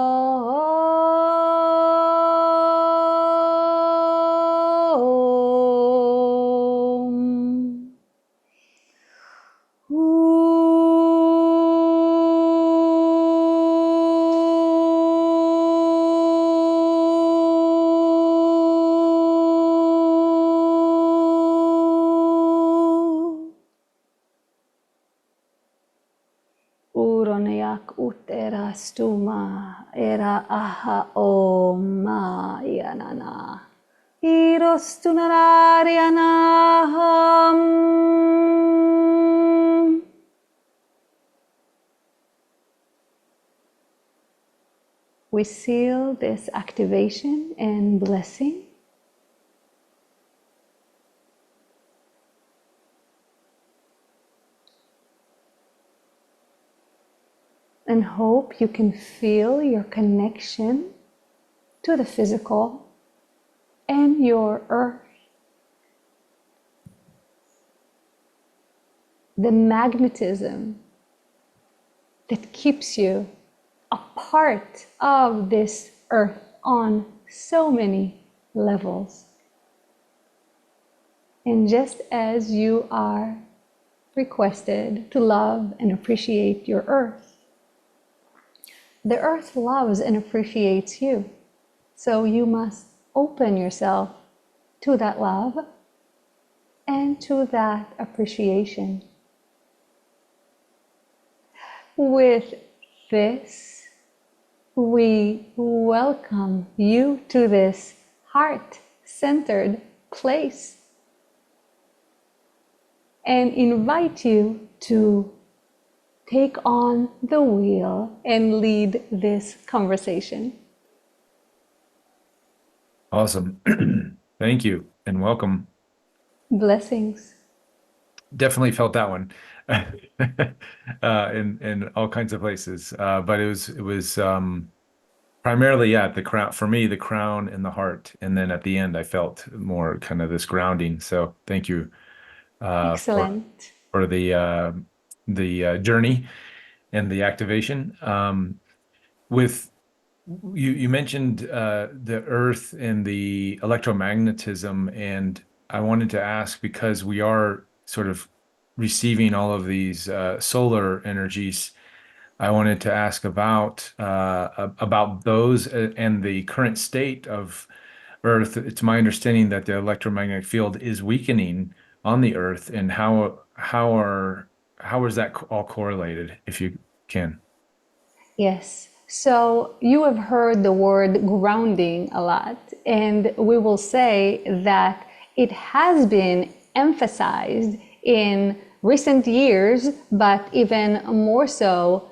Uroneak ut era stuma, era aha oma yanana. Irostunararianaham. We seal this activation and blessing. And hope you can feel your connection to the physical and your earth. The magnetism that keeps you a part of this earth on so many levels. And just as you are requested to love and appreciate your earth, the earth loves and appreciates you. So you must open yourself to that love and to that appreciation. With this, we welcome you to this heart-centered place and invite you to take on the wheel and lead this conversation.
Awesome. Thank you and welcome.
Blessings.
Definitely felt that one in all kinds of places. But it was primarily, yeah, the crown for me, the crown and the heart. And then at the end, I felt more kind of this grounding. So thank you for
Excellent.
the journey and the activation. With you mentioned the earth and the electromagnetism, and I wanted to ask because we are sort of receiving all of these solar energies. I wanted to ask about those and the current state of Earth. It's my understanding that the electromagnetic field is weakening on the Earth, and how is that all correlated, if you can?
Yes. So you have heard the word grounding a lot, and we will say that it has been emphasized in recent years, but even more so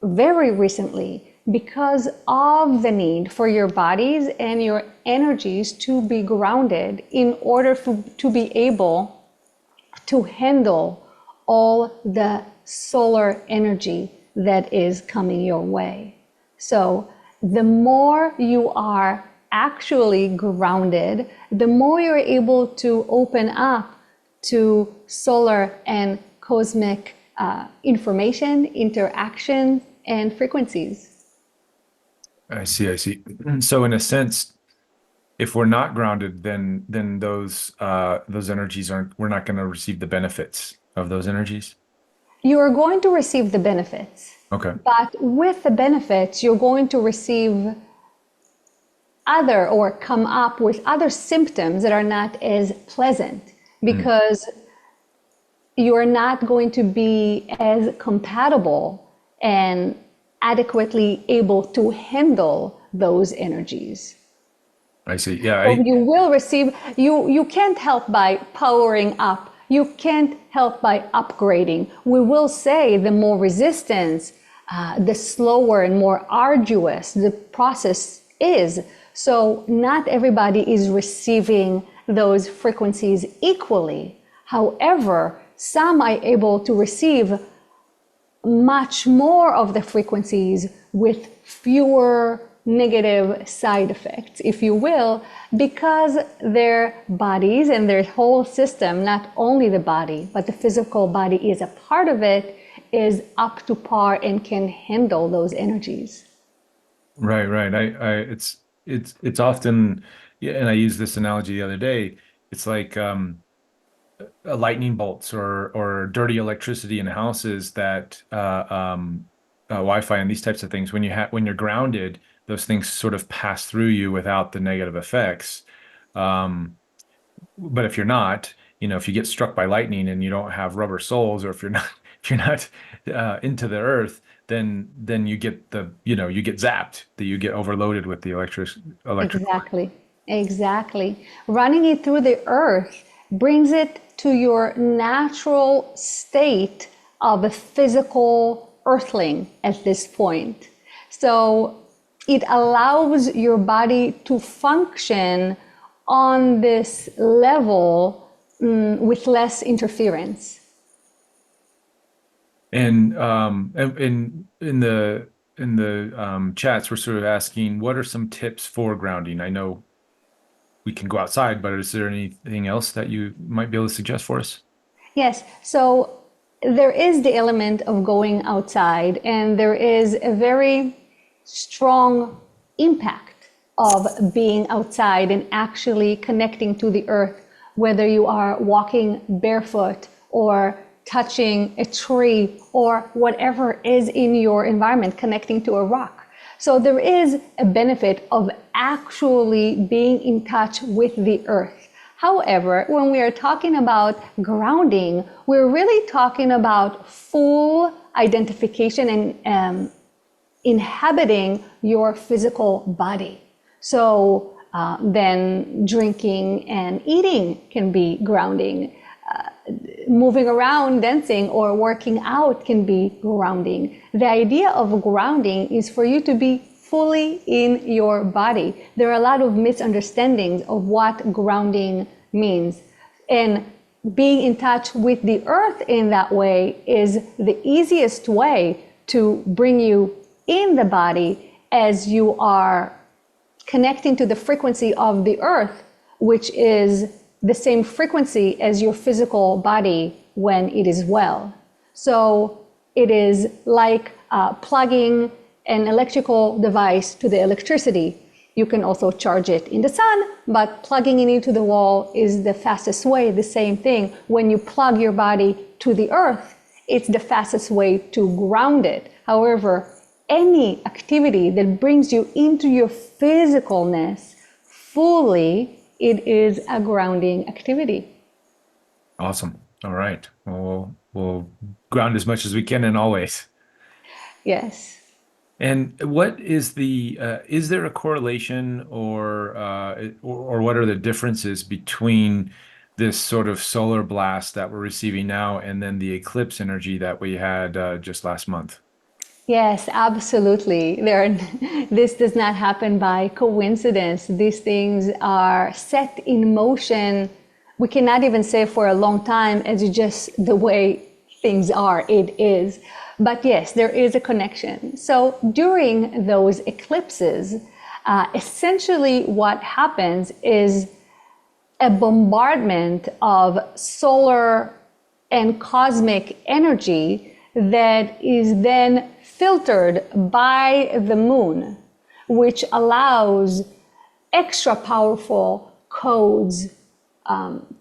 very recently, because of the need for your bodies and your energies to be grounded in order to be able to handle all the solar energy that is coming your way. So the more you are actually grounded, the more you're able to open up to solar and cosmic information, interaction, and frequencies.
I see, I see. So in a sense, if we're not grounded, then those energies aren't, we're not going to receive the benefits of those energies.
You are going to receive the benefits,
Okay.
but with the benefits, you're going to receive other or come up with other symptoms that are not as pleasant
Mm,
because you are not going to be as compatible and adequately able to handle those energies.
I see. Yeah,
So you will receive, you can't help by powering up. You can't help by upgrading. We will say the more resistance, the slower and more arduous the process is. So not everybody is receiving those frequencies equally. However, some are able to receive much more of the frequencies with fewer negative side effects, if you will, because their bodies and their whole system, not only the body, but the physical body is a part of it, is up to par and can handle those energies.
right, right. It's often, yeah, and I used this analogy the other day. It's like lightning bolts or dirty electricity in houses that Wi-Fi and these types of things. When you're grounded, those things sort of pass through you without the negative effects. Um, but if you're not, if you get struck by lightning and you don't have rubber soles, or if you're not if you're not into the earth, then you get zapped, that you get overloaded with the electrical.
Exactly, exactly. Running it through the earth brings it to your natural state of a physical earthling at this point. So it allows your body to function on this level with less interference.
And in the chats, we're sort of asking, what are some tips for grounding? I know we can go outside, but is there anything else that you might be able to suggest for us?
Yes, so there is the element of going outside, and there is a very strong impact of being outside and actually connecting to the earth, whether you are walking barefoot or touching a tree or whatever is in your environment, connecting to a rock. So there is a benefit of actually being in touch with the earth. However, when we are talking about grounding, we're really talking about full identification and inhabiting your physical body. So then drinking and eating can be grounding. Moving around, dancing, or working out can be grounding. The idea of grounding is for you to be fully in your body. There are a lot of misunderstandings of what grounding means. And being in touch with the earth in that way is the easiest way to bring you in the body as you are connecting to the frequency of the earth, which is the same frequency as your physical body when it is well. So it is like plugging an electrical device to the electricity. You can also charge it in the sun, but plugging it into the wall is the fastest way. The same thing, when you plug your body to the earth, it's the fastest way to ground it. However, any activity that brings you into your physicalness fully, it is a grounding activity.
Awesome. All right. Well, we'll ground as much as we can and always.
Yes.
And what is there a correlation or what are the differences between this sort of solar blast that we're receiving now and then the eclipse energy that we had just last month?
Yes, absolutely. This does not happen by coincidence. These things are set in motion. We cannot even say for a long time, as it's just the way things are, it is. But yes, there is a connection. So during those eclipses, essentially what happens is a bombardment of solar and cosmic energy that is then filtered by the moon, which allows extra powerful codes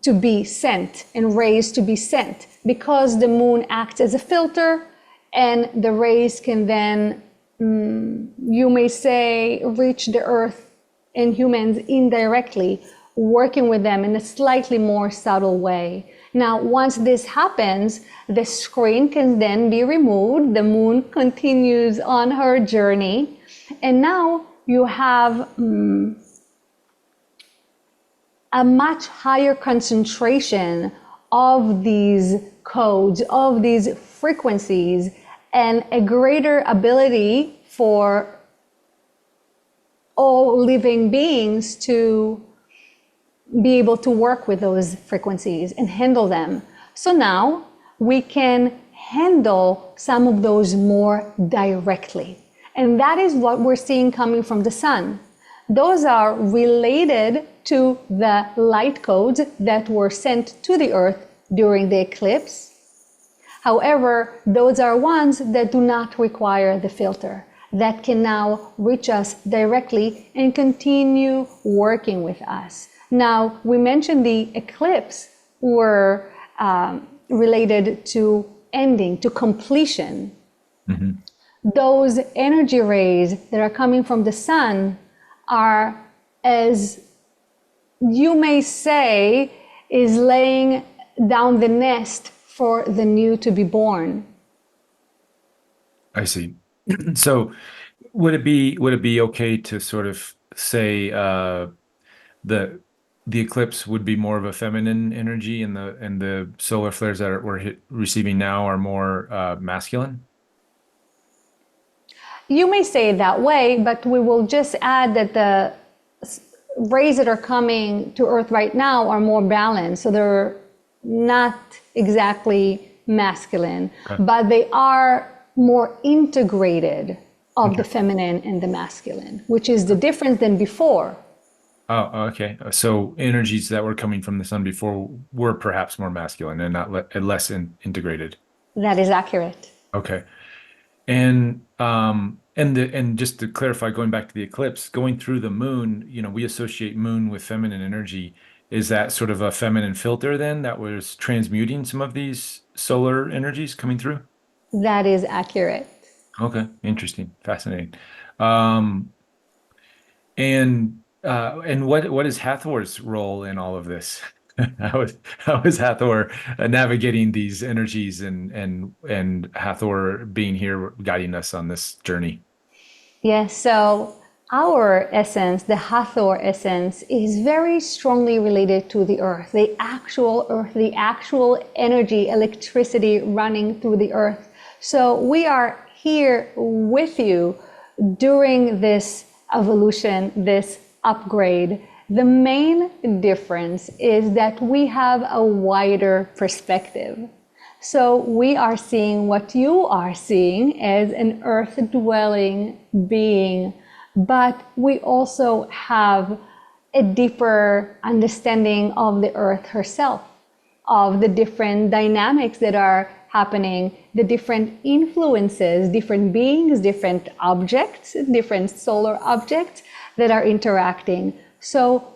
to be sent and rays to be sent because the moon acts as a filter and the rays can then, you may say, reach the earth and humans indirectly, working with them in a slightly more subtle way. Now, once this happens, the screen can then be removed. The moon continues on her journey. And now you have a much higher concentration of these codes, of these frequencies, and a greater ability for all living beings to be able to work with those frequencies and handle them. So now we can handle some of those more directly. And that is what we're seeing coming from the sun. Those are related to the light codes that were sent to the earth during the eclipse. However, those are ones that do not require the filter, that can now reach us directly and continue working with us. Now, we mentioned the eclipse were related to ending, to completion.
Mhm.
Those energy rays that are coming from the sun are, as you may say, is laying down the nest for the new to be born.
I see. So would it be okay to sort of say the the eclipse would be more of a feminine energy and the solar flares that we're receiving now are more masculine?
You may say it that way, but we will just add that the rays that are coming to Earth right now are more balanced. So they're not exactly masculine,
Okay.
but they are more integrated of the
Okay.
feminine and the masculine, which is the difference than before.
Oh, okay. So energies that were coming from the sun before were perhaps more masculine and not and less integrated.
That is accurate.
Okay. And just to clarify, going back to the eclipse, going through the moon, we associate moon with feminine energy. Is that sort of a feminine filter then that was transmuting some of these solar energies coming through?
That is accurate.
Okay, interesting, fascinating. Um, and what is Hathor's role in all of this? How is Hathor navigating these energies and Hathor being here guiding us on this journey?
Yes, so our essence, the Hathor essence, is very strongly related to the earth, the actual energy, electricity running through the earth. So we are here with you during this evolution, this upgrade. The main difference is that we have a wider perspective. So we are seeing what you are seeing as an earth dwelling being, but we also have a deeper understanding of the earth herself, of the different dynamics that are happening, the different influences, different beings, different objects, different solar objects that are interacting. So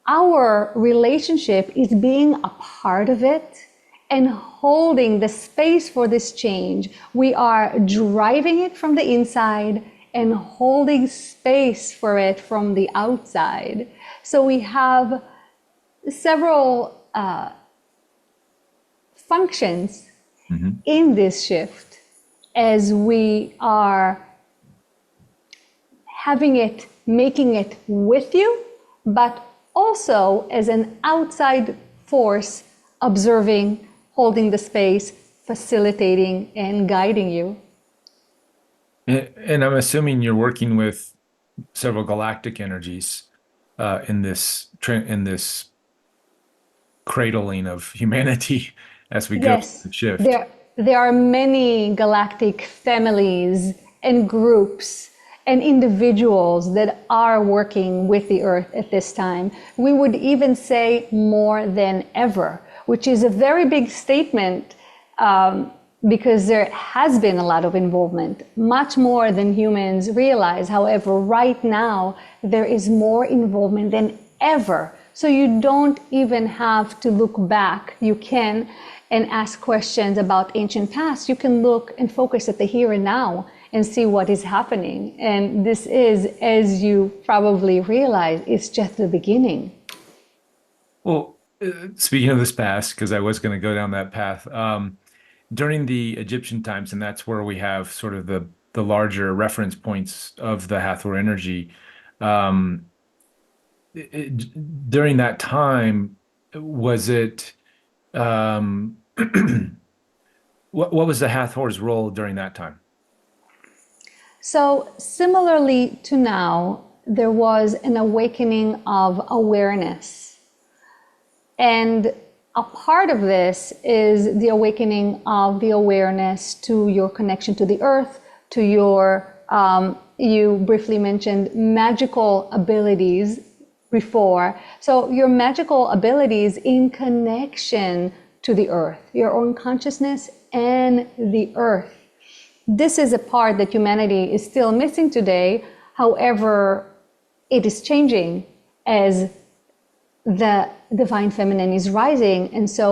our relationship is being a part of it and holding the space for this change. We are driving it from the inside and holding space for it from the outside. So we have several functions
Hmm.
in this shift as we are having it, making it with you, but also as an outside force, observing, holding the space, facilitating, and guiding you.
And I'm assuming you're working with several galactic energies in this cradling of humanity as we go through
Yes,
the shift.
there are many galactic families and groups and individuals that are working with the Earth at this time. We would even say more than ever, which is a very big statement, because there has been a lot of involvement, much more than humans realize. However, right now, there is more involvement than ever. So you don't even have to look back. You can and ask questions about ancient past. You can look and focus at the here and now and see what is happening. And this is, as you probably realize, it's just the beginning.
Well, speaking of this past, because I was going to go down that path, during the Egyptian times, and that's where we have sort of the larger reference points of the Hathor energy. Um, During that time, was it what was the Hathor's role during that time?
So, similarly to now, there was an awakening of awareness. And a part of this is the awakening of the awareness to your connection to the earth, to your, you briefly mentioned magical abilities before. So, your magical abilities in connection to the earth, your own consciousness and the earth. This is a part that humanity is still missing today. However, it is changing as the divine feminine is rising, and so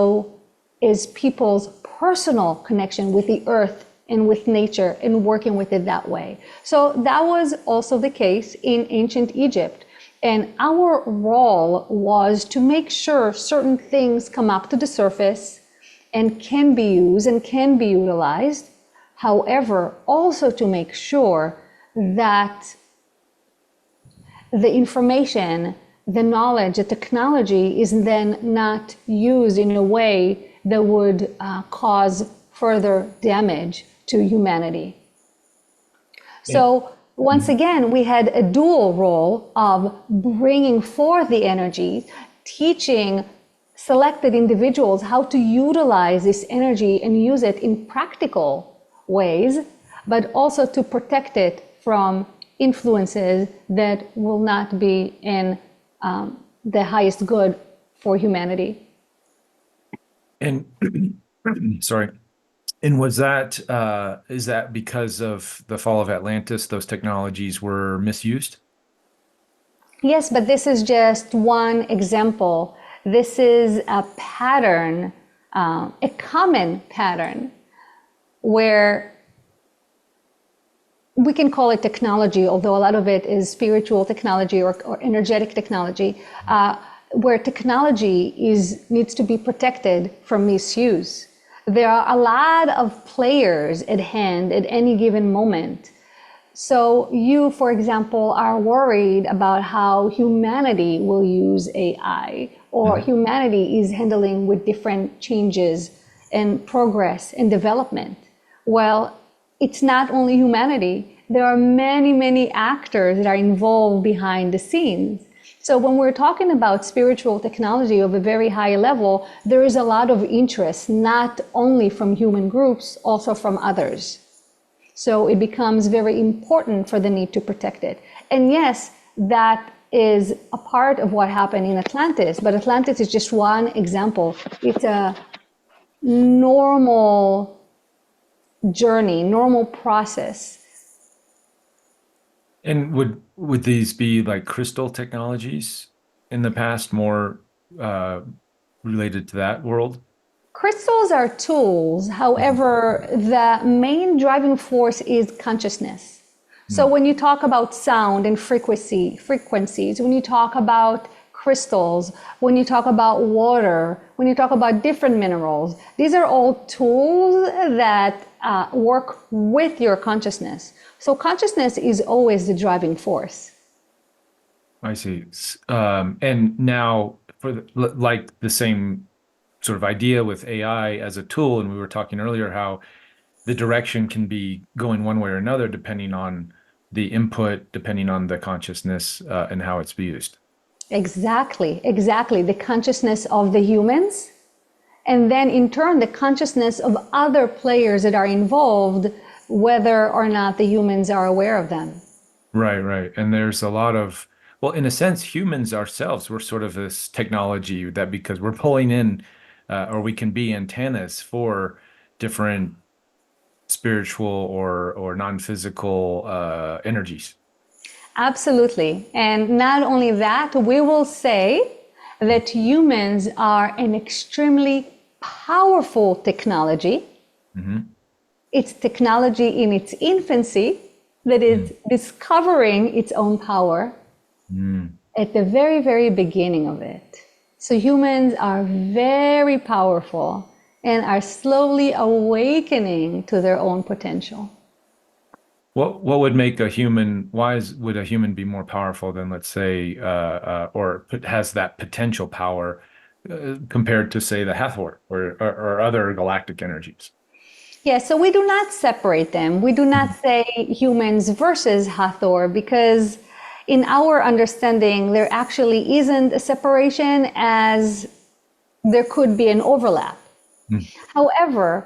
is people's personal connection with the earth and with nature and working with it that way. So that was also the case in ancient Egypt. And our role was to make sure certain things come up to the surface and can be used and can be utilized. However, also to make sure that the information, the knowledge, the technology is then not used in a way that would cause further damage to humanity. So once again, we had a dual role of bringing forth the energy, teaching selected individuals how to utilize this energy and use it in practical ways, but also to protect it from influences that will not be in the highest good for humanity.
And sorry. And was that is that because of the fall of Atlantis, those technologies were misused?
Yes, but this is just one example. This is a pattern, a common pattern, where we can call it technology, although a lot of it is spiritual technology or energetic technology, where technology needs to be protected from misuse. There are a lot of players at hand at any given moment. So you, for example, are worried about how humanity will use AI, or humanity is handling with different changes and progress and development. Well, it's not only humanity. There are many, many actors that are involved behind the scenes. So when we're talking about spiritual technology of a very high level, there is a lot of interest, not only from human groups, also from others. So it becomes very important for the need to protect it. And yes, that is a part of what happened in Atlantis, but Atlantis is just one example. It's a normal journey, normal process.
And would these be like crystal technologies in the past, more related to that world?
Crystals are tools. However, the main driving force is consciousness. So when you talk about sound and frequencies, when you talk about crystals, when you talk about water, when you talk about different minerals, these are all tools that work with your consciousness. So consciousness is always the driving force.
I see. And now for like the same sort of idea with AI as a tool, and we were talking earlier how the direction can be going one way or another depending on the input, depending on the consciousness, and how it's used.
Exactly, exactly. The consciousness of the humans, and then in turn, the consciousness of other players that are involved, whether or not the humans are aware of them.
Right, right. And there's a lot of, well, in a sense, humans ourselves, we're sort of this technology that because we're pulling in, or we can be antennas for different spiritual or non-physical energies.
Absolutely. And not only that, we will say that humans are an extremely powerful technology.
Hmm.
It's technology in its infancy that is discovering its own power
Mm.
at the very, very beginning of it. So humans are very powerful and are slowly awakening to their own potential.
What would make a human, would a human be more powerful than, let's say, has that potential power compared to, say, the Hathor or other galactic energies?
Yeah, so we do not separate them. We do not
Mhm.
say humans versus Hathor because in our understanding, there actually isn't a separation as there could be an overlap.
Mm.
However,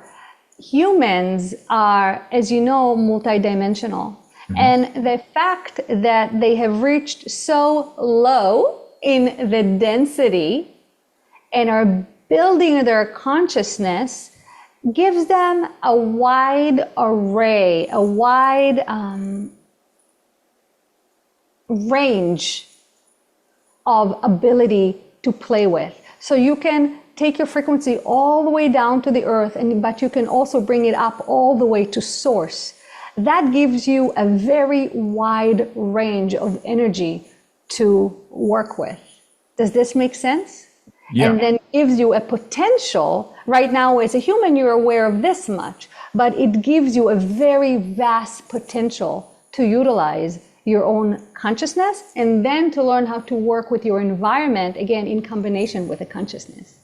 humans are, as you know, multidimensional.
Mhm.
And the fact that they have reached so low in the density and are building their consciousness gives them a wide array, a wide range of ability to play with. So you can take your frequency all the way down to the earth, but you can also bring it up all the way to source. That gives you a very wide range of energy to work with. Does this make sense? And
Yeah,
then gives you a potential. Right now, as a human, you're aware of this much, but it gives you a very vast potential to utilize your own consciousness and then to learn how to work with your environment, again, in combination with the consciousness.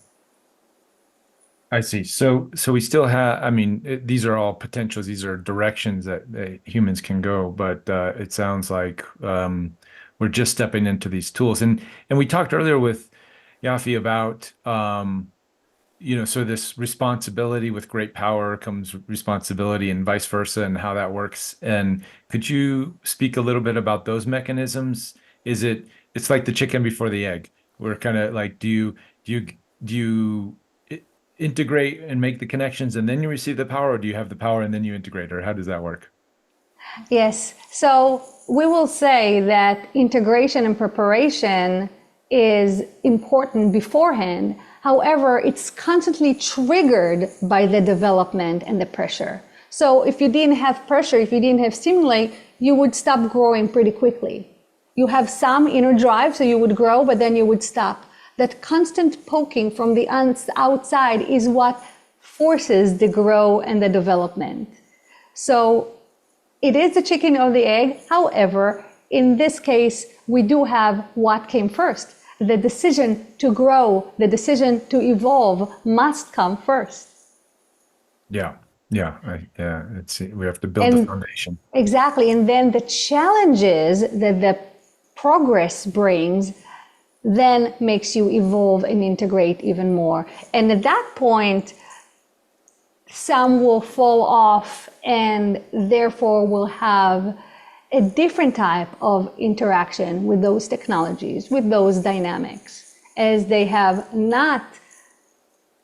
I see. So we still have, I mean, these are all potentials, these are directions that humans can go, but it sounds like we're just stepping into these tools. And we talked earlier with Yafi about so this responsibility with great power comes responsibility and vice versa and how that works. And could you speak a little bit about those mechanisms? It's like the chicken before the egg. We're kind of like, do you, do you integrate and make the connections and then you receive the power, or do you have the power and then you integrate, or how does that work?
Yes. So we will say that integration and preparation is important beforehand. However, it's constantly triggered by the development and the pressure. So if you didn't have pressure, if you didn't have stimuli, you would stop growing pretty quickly. You have some inner drive, so you would grow, but then you would stop. That constant poking from the outside is what forces the grow and the development. So it is the chicken or the egg. However, in this case, we do have what came first. The decision to grow, the decision to evolve must come first.
Yeah. Yeah. We have to build the
And
foundation.
exactly. And then the challenges that the progress brings then makes you evolve and integrate even more. And at that point, some will fall off and therefore will have a different type of interaction with those technologies, with those dynamics, as they have not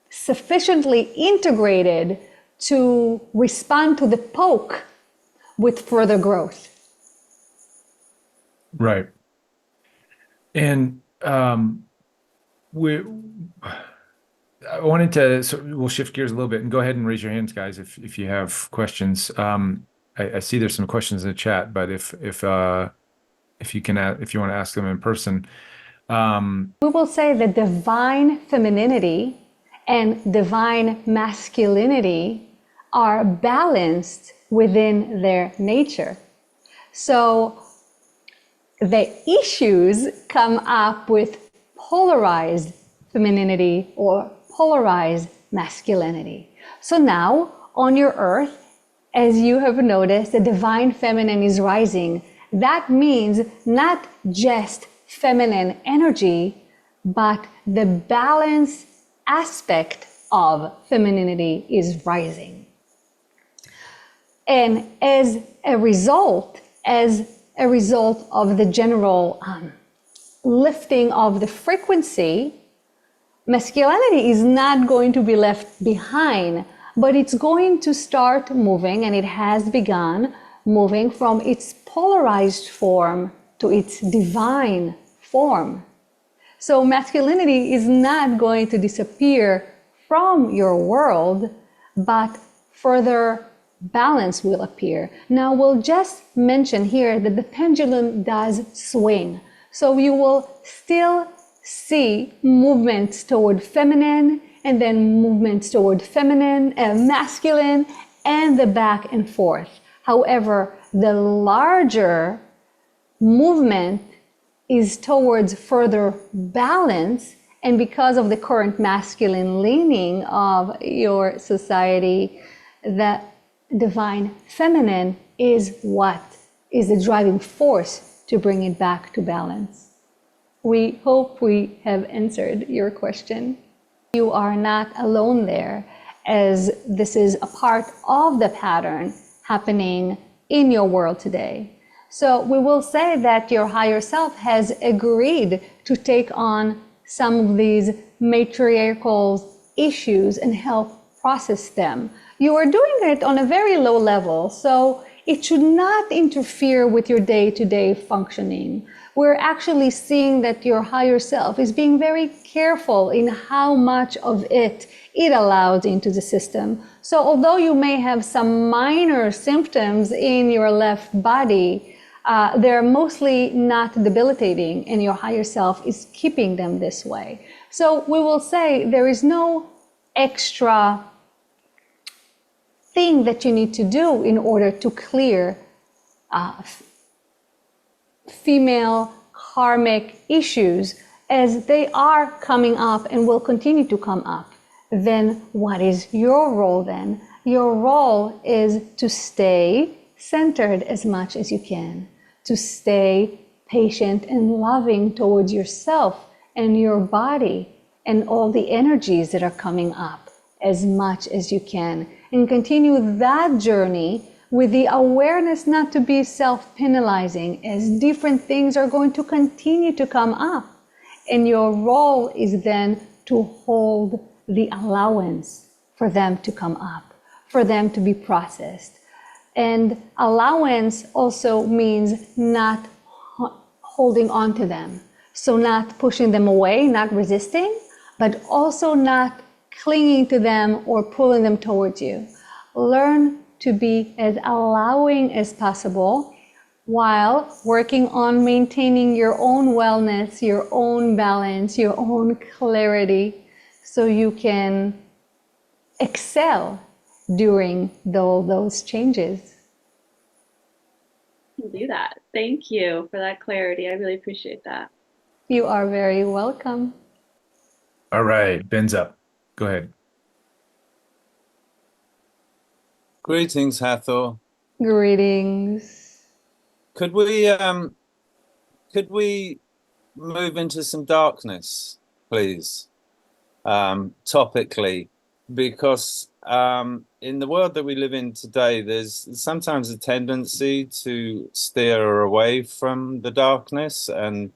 sufficiently integrated to respond to the poke with further growth.
Right. And we I wanted to, so we'll shift gears a little bit and go ahead and raise your hands, guys, if you have questions. I see there's some questions in the chat, but if you can, if you want to ask them in person.
We will say that divine femininity and divine masculinity are balanced within their nature. So the issues come up with polarized femininity or polarized masculinity. So now on your earth, as you have noticed, the divine feminine is rising. That means not just feminine energy, but the balance aspect of femininity is rising. And as a result of the general lifting of the frequency, masculinity is not going to be left behind, but it's going to start moving, and it has begun moving from its polarized form to its divine form. So masculinity is not going to disappear from your world, but further balance will appear. Now we'll just mention here that the pendulum does swing. So you will still see movements toward feminine, and then movements toward feminine and masculine, and the back and forth. However, the larger movement is towards further balance, and because of the current masculine leaning of your society, the divine feminine is what is the driving force to bring it back to balance. We hope we have answered your question. You are not alone there, as this is a part of the pattern happening in your world today. So we will say that your higher self has agreed to take on some of these matriarchal issues and help process them. You are doing it on a very low level, so it should not interfere with your day-to-day functioning. We're actually seeing that your higher self is being very careful in how much of it allows into the system. So although you may have some minor symptoms in your left body, they're mostly not debilitating, and your higher self is keeping them this way. So we will say there is no extra thing that you need to do in order to clear female karmic issues, as they are coming up and will continue to come up. Then what is your role then? Your role is to stay centered as much as you can, to stay patient and loving towards yourself and your body and all the energies that are coming up as much as you can, and continue that journey with the awareness not to be self-penalizing, as different things are going to continue to come up. And your role is then to hold the allowance for them to come up, for them to be processed. And allowance also means not holding on to them. So not pushing them away, not resisting, but also not clinging to them or pulling them towards you. Learn to be as allowing as possible while working on maintaining your own wellness, your own balance, your own clarity, so you can excel during those changes.
I'll do that. Thank you for that clarity. I really appreciate that.
You are very welcome.
All right, Ben's up. Go ahead.
Greetings, Hathor.
Greetings.
Could we move into some darkness, please? Topically, because in the world that we live in today, there's sometimes a tendency to steer away from the darkness. And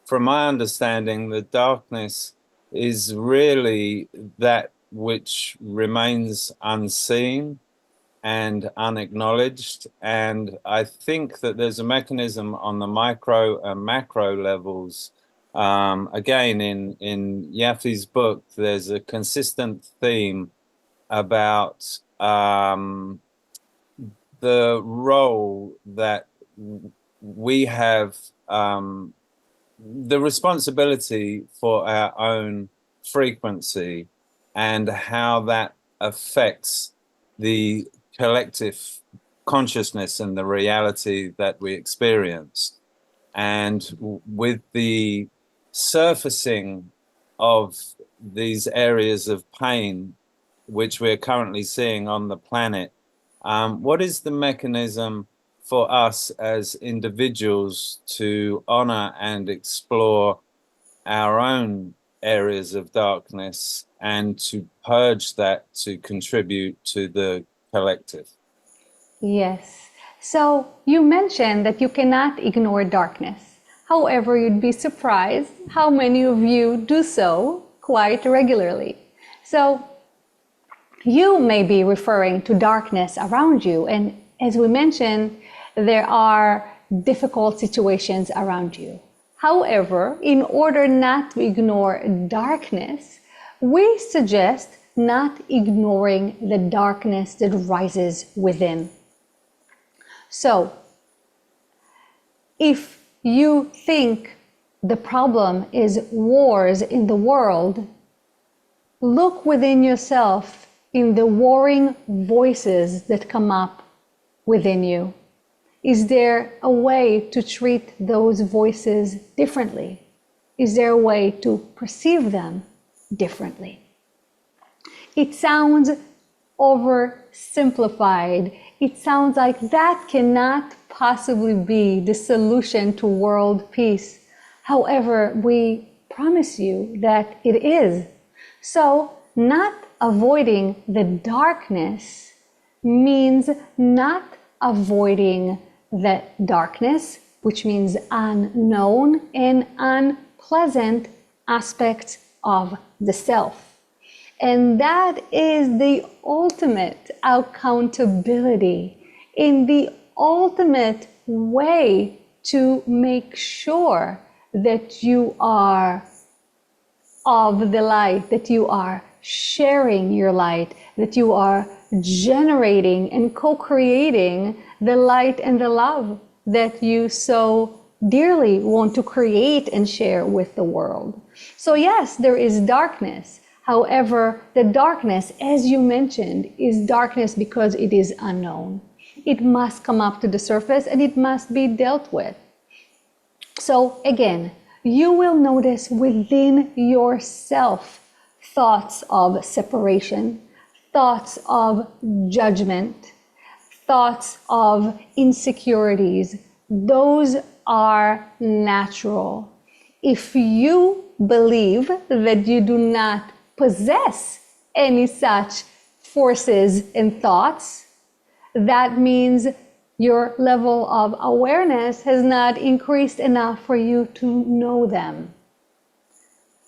from my understanding, the darkness is really that which remains unseen and unacknowledged. And I think that there's a mechanism on the micro and macro levels. Again, in Yafi's book, there's a consistent theme about the role that we have, the responsibility for our own frequency, and how that affects the collective consciousness and the reality that we experience. And with the surfacing of these areas of pain, which we're currently seeing on the planet, what is the mechanism for us as individuals to honor and explore our own areas of darkness and to purge that to contribute to the collective?
Yes. So you mentioned that you cannot ignore darkness. However, you'd be surprised how many of you do so quite regularly. So you may be referring to darkness around you. And as we mentioned, there are difficult situations around you. However, in order not to ignore darkness, we suggest not ignoring the darkness that rises within. So, if you think the problem is wars in the world, look within yourself in the warring voices that come up within you. Is there a way to treat those voices differently? Is there a way to perceive them differently? It sounds oversimplified. It sounds like that cannot possibly be the solution to world peace. However, we promise you that it is. So, not avoiding the darkness means not avoiding the darkness, which means unknown and unpleasant aspects of the self. And that is the ultimate accountability, in the ultimate way to make sure that you are of the light, that you are sharing your light, that you are generating and co-creating the light and the love that you so dearly want to create and share with the world. So yes, there is darkness. However, the darkness, as you mentioned, is darkness because it is unknown. It must come up to the surface and it must be dealt with. So again, you will notice within yourself thoughts of separation, thoughts of judgment, thoughts of insecurities. Those are natural. If you believe that you do not possess any such forces and thoughts, that means your level of awareness has not increased enough for you to know them.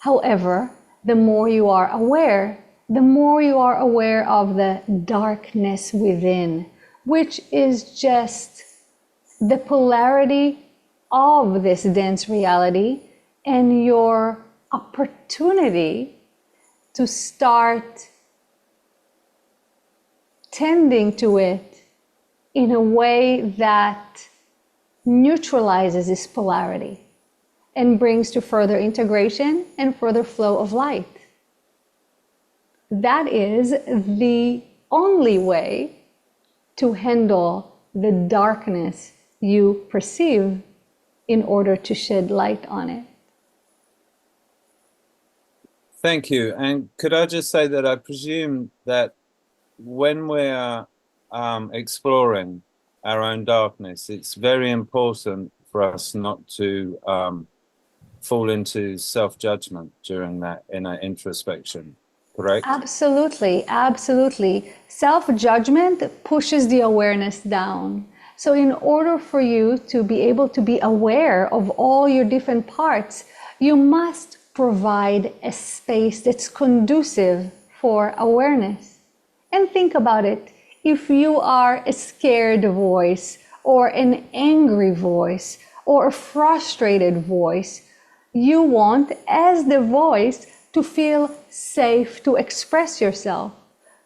However, the more you are aware, the more you are aware of the darkness within, which is just the polarity of this dense reality and your opportunity to start tending to it in a way that neutralizes this polarity and brings to further integration and further flow of light. That is the only way to handle the darkness you perceive in order to shed light on it.
Thank you. And could I just say that I presume that when we're exploring our own darkness, it's very important for us not to fall into self-judgment during that inner introspection, correct?
Absolutely, absolutely. Self-judgment pushes the awareness down. So in order for you to be able to be aware of all your different parts, you must provide a space that's conducive for awareness. And think about it. If you are a scared voice or an angry voice or a frustrated voice, you want, as the voice, to feel safe to express yourself.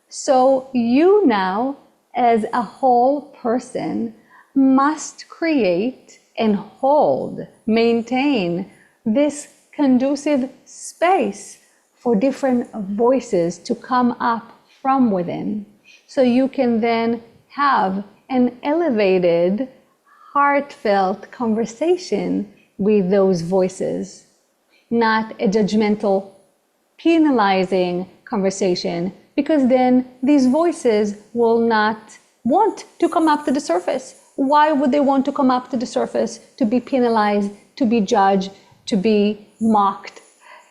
So you now, as a whole person, must create and hold, maintain this conducive space for different voices to come up from within. So you can then have an elevated, heartfelt conversation with those voices, not a judgmental, penalizing conversation, because then these voices will not want to come up to the surface. Why would they want to come up to the surface? To be penalized, to be judged, to be mocked.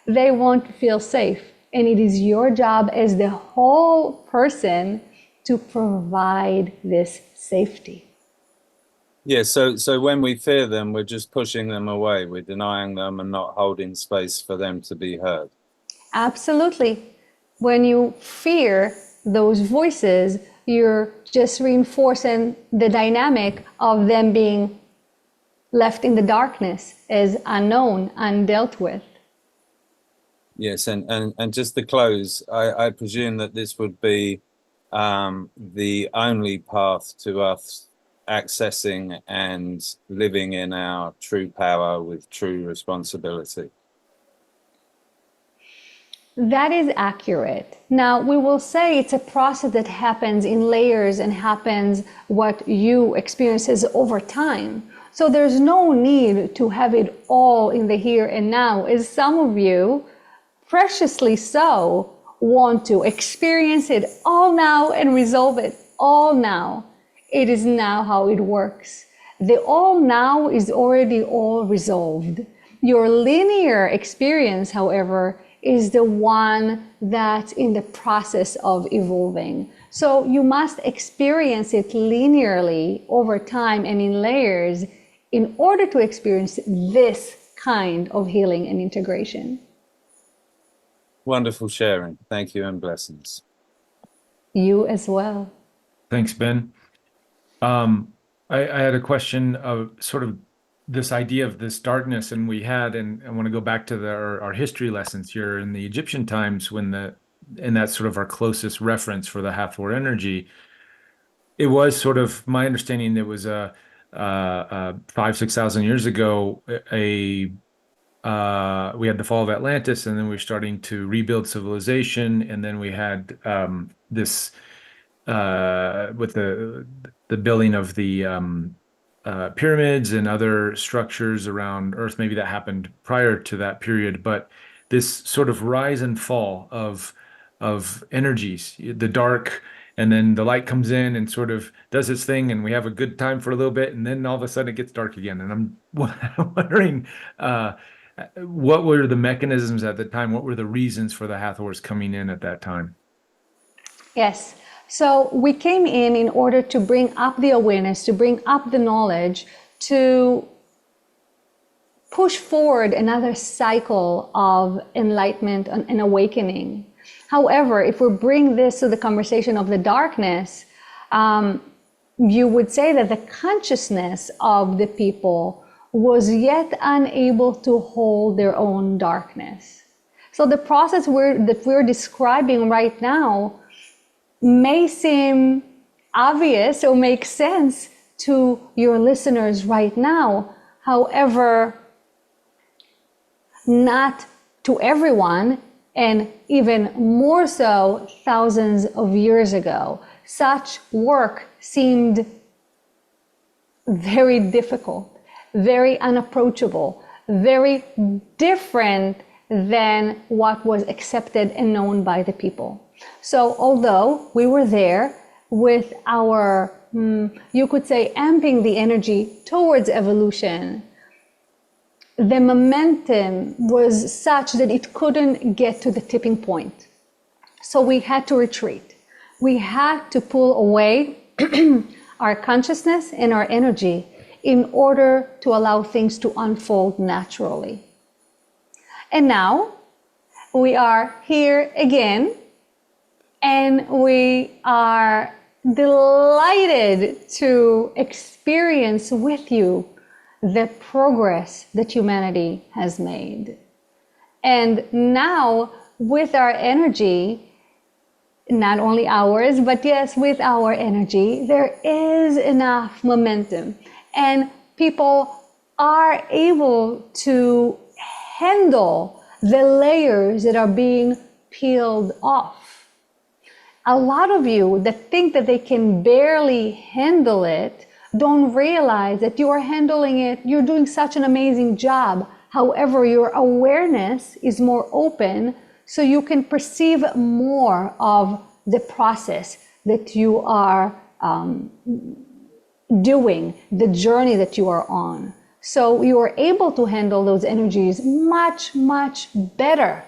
They want to feel safe. And it is your job as the whole person to provide this safety.
Yeah, so when we fear them, we're just pushing them away. We're denying them and not holding space for them to be heard.
Absolutely. When you fear those voices, you're just reinforcing the dynamic of them being left in the darkness as unknown, undealt with.
Yes, and just to close, I presume that this would be the only path to us accessing and living in our true power with true responsibility.
That is accurate. Now, we will say it's a process that happens in layers and happens what you experiences over time. So there's no need to have it all in the here and now, as some of you, preciously so, want to experience it all now and resolve it all now. It is now how it works. The all now is already all resolved. Your linear experience, however, is the one that's in the process of evolving. So you must experience it linearly over time and in layers in order to experience this kind of healing and integration.
Wonderful sharing. Thank you and blessings.
You as well.
Thanks, Ben. I had a question of sort of this idea of this darkness, and I want to go back to our history lessons here in the Egyptian times and that's sort of our closest reference for the Hathor energy. It was sort of my understanding that was 5,000-6,000 years ago, we had the fall of Atlantis, and then we were starting to rebuild civilization, and then we had this with the building of the pyramids and other structures around Earth. Maybe that happened prior to that period, but this sort of rise and fall of energies, the dark, and then the light comes in and sort of does its thing, and we have a good time for a little bit, and then all of a sudden it gets dark again. And I'm wondering, what were the mechanisms at the time? What were the reasons for the Hathors coming in at that time?
Yes. So we came in order to bring up the awareness, to bring up the knowledge, to push forward another cycle of enlightenment and awakening. However, if we bring this to the conversation of the darkness, you would say that the consciousness of the people was yet unable to hold their own darkness. So the process that we're describing right now may seem obvious or make sense to your listeners right now. However, not to everyone, and even more so thousands of years ago. Such work seemed very difficult, very unapproachable, very different than what was accepted and known by the people. So although we were there with our, you could say, amping the energy towards evolution, the momentum was such that it couldn't get to the tipping point. So we had to retreat. We had to pull away our consciousness and our energy in order to allow things to unfold naturally. And now we are here again, and we are delighted to experience with you the progress that humanity has made. And now with our energy, not only ours, but yes, with our energy, there is enough momentum, and people are able to handle the layers that are being peeled off. A lot of you that think that they can barely handle it don't realize that you are handling it. You're doing such an amazing job. However, your awareness is more open, so you can perceive more of the process that you are doing, the journey that you are on. So you are able to handle those energies much, much better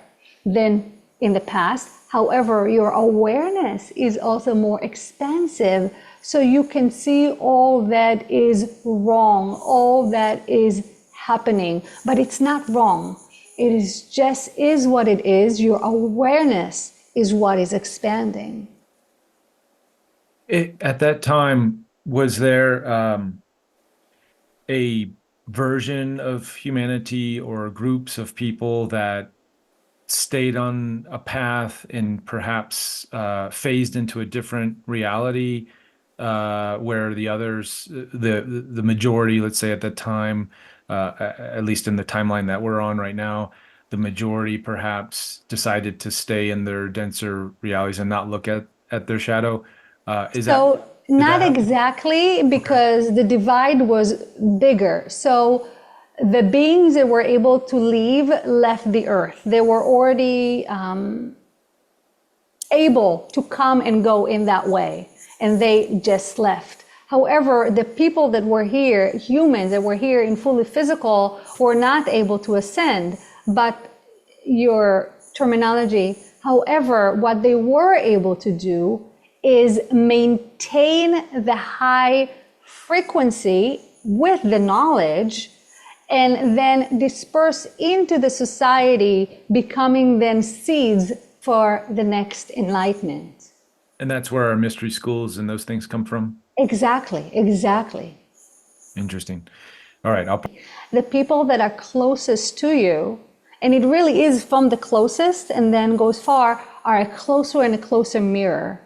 than in the past. However, your awareness is also more expansive, so you can see all that is wrong, all that is happening, but it's not wrong. It is just is what it is. Your awareness is what is expanding.
At that time, was there a version of humanity or groups of people that stayed on a path and perhaps phased into a different reality, where the others, the majority, let's say at that time, at least in the timeline that we're on right now, the majority perhaps decided to stay in their denser realities and not look at their shadow? Is that
So
did
not
that happen?
exactly, because the divide was bigger. So the beings that were able to leave left the earth. They were already able to come and go in that way, and they just left. However, the people that were here, humans that were here in fully physical, were not able to ascend, but your terminology. However, what they were able to do is maintain the high frequency with the knowledge and then disperse into the society, becoming then seeds for the next enlightenment.
And that's where our mystery schools and those things come from?
Exactly, exactly.
Interesting. All right,
The people that are closest to you, and it really is from the closest and then goes far, are a closer and a closer mirror.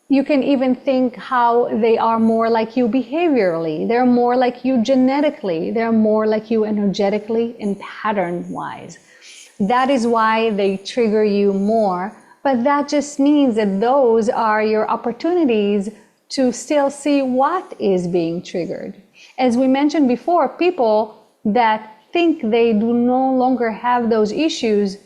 You can even think how they are more like you behaviorally. They're more like you genetically. They're more like you energetically and pattern-wise. That is why they trigger you more. But that just means that those are your opportunities to still see what is being triggered. As we mentioned before, people that think they do no longer have those issues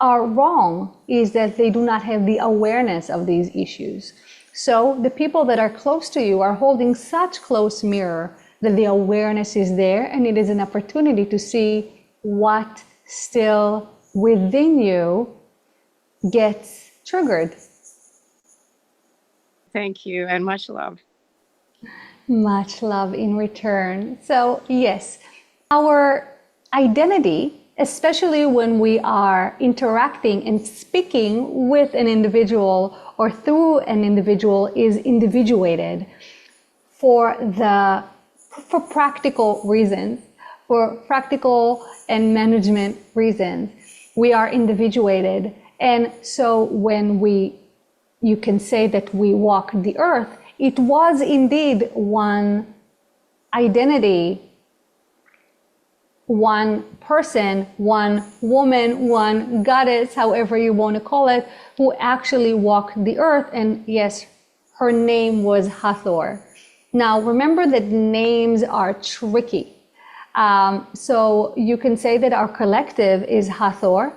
are wrong, is that they do not have the awareness of these issues. So the people that are close to you are holding such close mirror that the awareness is there, and it is an opportunity to see what still within you gets triggered.
Thank you and much love.
Much love in return. So yes, our identity, especially when we are interacting and speaking with an individual or through an individual, is individuated for practical reasons, for practical and management reasons. We are individuated. And so when you can say that we walk the earth, it was indeed one identity, one person, one woman, one goddess, however you want to call it, who actually walked the earth. And yes, her name was Hathor. Now, remember that names are tricky. So you can say that our collective is Hathor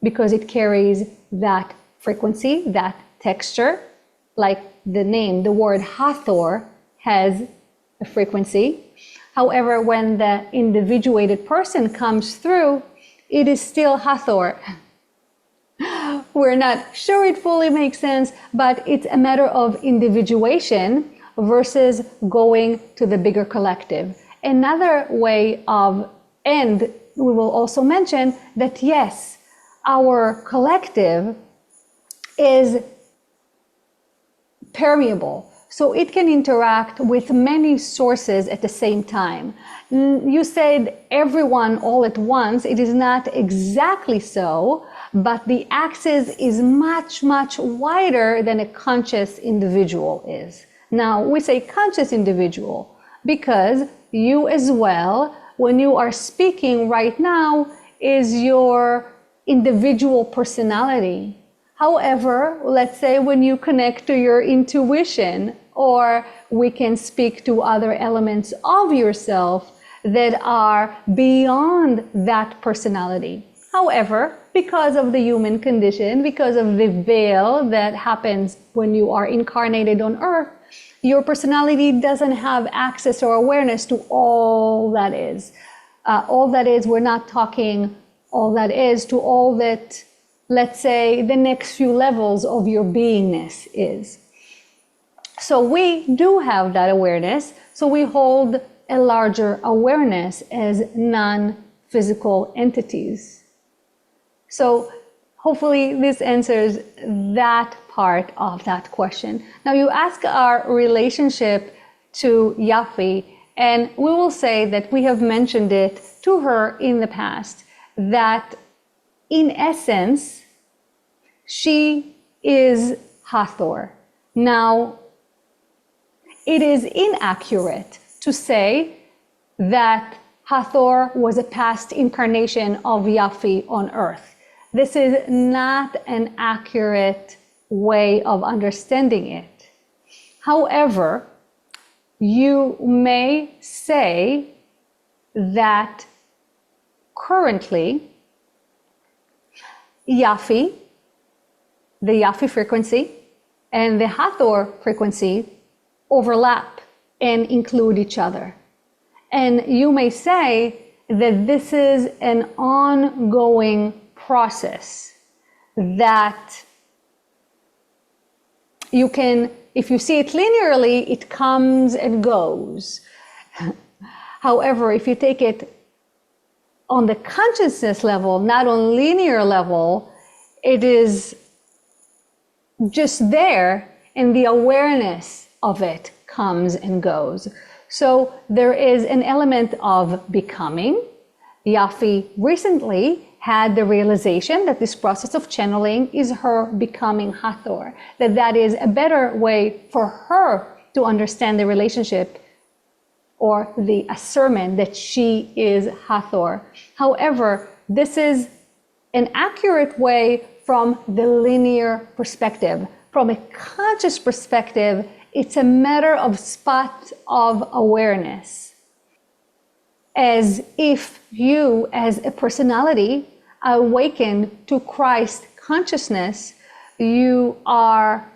because it carries that frequency, that texture, like the name, the word Hathor has a frequency. However, when the individuated person comes through, it is still Hathor. We're not sure it fully makes sense, but it's a matter of individuation versus going to the bigger collective. Another way of, and we will also mention that yes, our collective is permeable. So it can interact with many sources at the same time. You said everyone all at once. It is not exactly so, but the axis is much, much wider than a conscious individual is. Now, we say conscious individual because you as well, when you are speaking right now, is your individual personality. However, let's say when you connect to your intuition, or we can speak to other elements of yourself that are beyond that personality. However, because of the human condition, because of the veil that happens when you are incarnated on earth, your personality doesn't have access or awareness to all that is. All that is, we're not talking all that is to all that, let's say, the next few levels of your beingness is. So we do have that awareness, so we hold a larger awareness as non-physical entities. So hopefully this answers that part of that question. Now you ask our relationship to Yafi, and we will say that we have mentioned it to her in the past, that in essence, she is Hathor. Now, it is inaccurate to say that Hathor was a past incarnation of Yafi on earth. This is not an accurate way of understanding it. However, you may say that currently Yafi, the Yafi frequency, and the Hathor frequency overlap and include each other. And you may say that this is an ongoing process that you can, if you see it linearly, it comes and goes. However, if you take it on the consciousness level, not on linear level, it is just there, and the awareness of it comes and goes. So there is an element of becoming. Yafi recently had the realization that this process of channeling is her becoming Hathor, that is a better way for her to understand the relationship or the assertion that she is Hathor. However, this is an accurate way from the linear perspective. From a conscious perspective, it's a matter of spot of awareness. As if you, as a personality, awakened to Christ consciousness, you are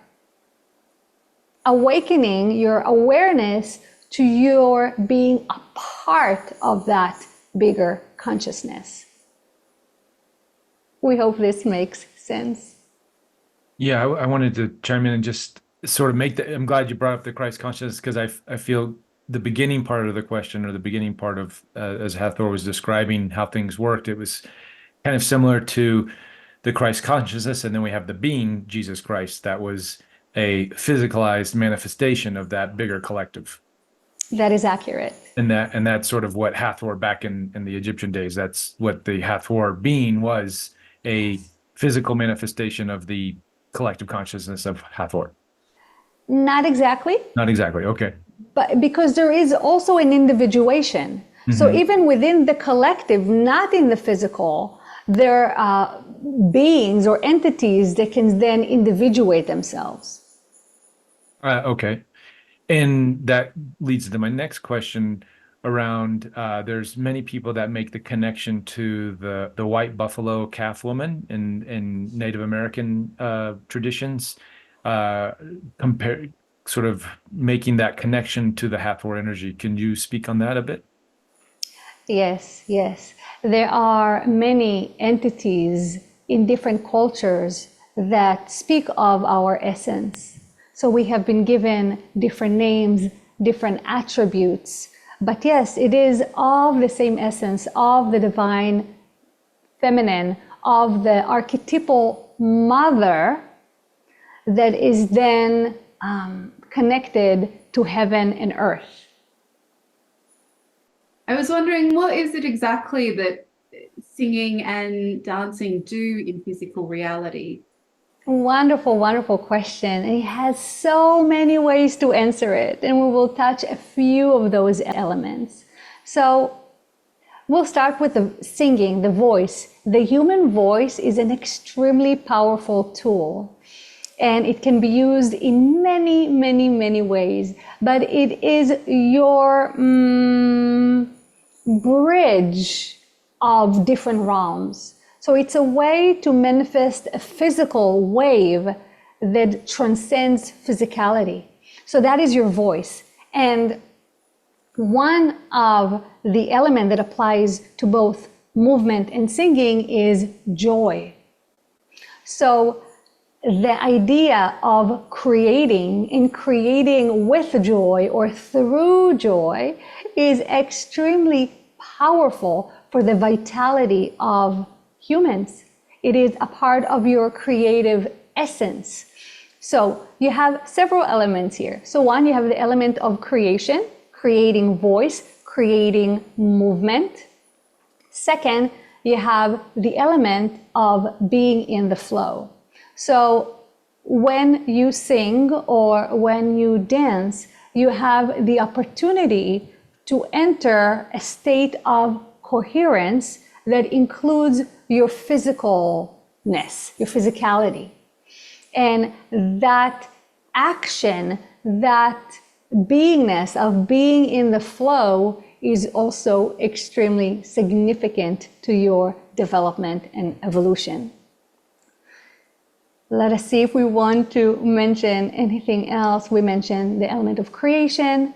awakening your awareness to your being a part of that bigger consciousness. We hope this makes sense.
Yeah, I wanted to chime in and just sort of make the, I'm glad you brought up the Christ consciousness, because I feel the beginning part of the question, or the beginning part of, as Hathor was describing how things worked, it was kind of similar to the Christ consciousness, and then we have the being, Jesus Christ, that was a physicalized manifestation of that bigger collective.
That is accurate.
And that's sort of what Hathor back in the Egyptian days, that's what the Hathor being was, a physical manifestation of the collective consciousness of Hathor.
Not exactly.
Not exactly, okay.
But because there is also an individuation. So even within the collective, not in the physical, there are beings or entities that can then individuate themselves.
Okay. And that leads to my next question around, there's many people that make the connection to the white buffalo calf woman in Native American traditions, sort of making that connection to the Hathor energy. Can you speak on that a bit?
Yes, yes. There are many entities in different cultures that speak of our essence. So we have been given different names, different attributes. But yes, it is of the same essence of the divine feminine, of the archetypal mother that is then connected to heaven and earth.
I was wondering, what is it exactly that singing and dancing do in physical reality?
Wonderful, wonderful question. It has so many ways to answer it, and we will touch a few of those elements. So We'll start with the singing, the voice. The human voice is an extremely powerful tool, and it can be used in many, many, many ways, but it is your bridge of different realms. So it's a way to manifest a physical wave that transcends physicality. So that is your voice. And one of the elements that applies to both movement and singing is joy. So the idea of creating and creating with joy or through joy is extremely powerful for the vitality of humans. It is a part of your creative essence. So you have several elements here. So one, you have the element of creation, creating voice, creating movement. Second, you have the element of being in the flow. So when you sing or when you dance, you have the opportunity to enter a state of coherence that includes your physicalness, your physicality. And that action, that beingness of being in the flow is also extremely significant to your development and evolution. Let us see if we want to mention anything else. We mentioned the element of creation,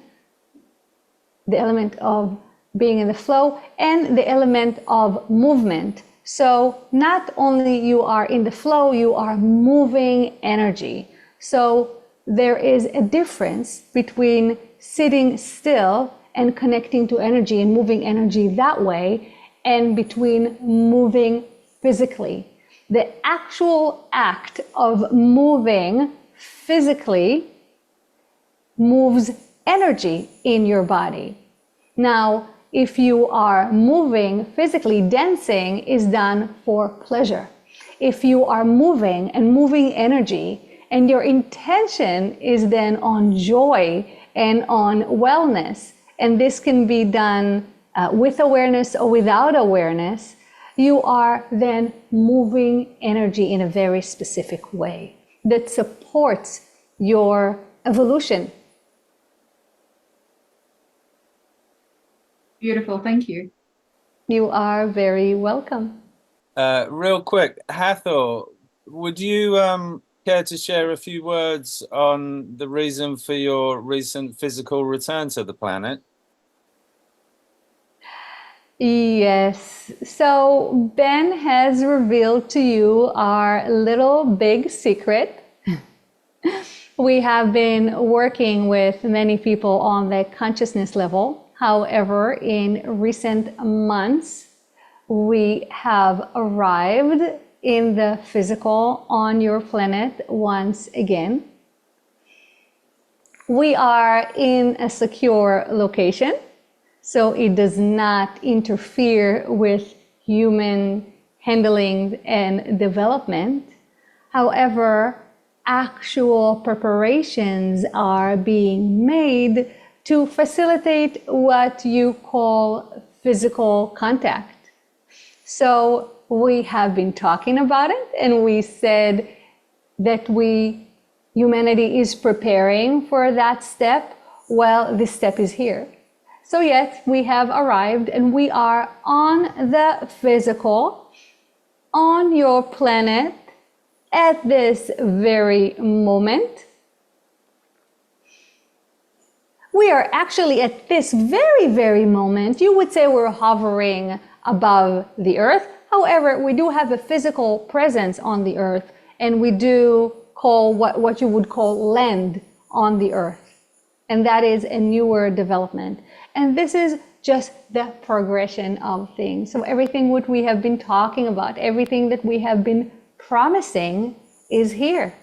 the element of being in the flow, and the element of movement. So not only you are in the flow, you are moving energy. So there is a difference between sitting still and connecting to energy and moving energy that way, and between moving physically. The actual act of moving physically moves energy in your body. Now, if you are moving physically, dancing is done for pleasure. If you are moving and moving energy, and your intention is then on joy and on wellness, and this can be done with awareness or without awareness, you are then moving energy in a very specific way that supports your evolution.
Beautiful, thank you.
You are very welcome.
Real quick, Hathor, would you care to share a few words on the reason for your recent physical return to the planet?
Yes. So Ben has revealed to you our little big secret. We have been working with many people on the consciousness level. However, in recent months, we have arrived in the physical on your planet once again. We are in a secure location, so it does not interfere with human handling and development. However, actual preparations are being made to facilitate what you call physical contact. So we have been talking about it, and we said that humanity is preparing for that step. Well, this step is here. So yes, we have arrived, and we are on the physical, on your planet, at this very moment. We are actually at this very, very moment, you would say we're hovering above the earth. However, we do have a physical presence on the earth, and we do call what you would call land on the earth. And that is a newer development. And this is just the progression of things. So everything what we have been talking about, everything that we have been promising is here.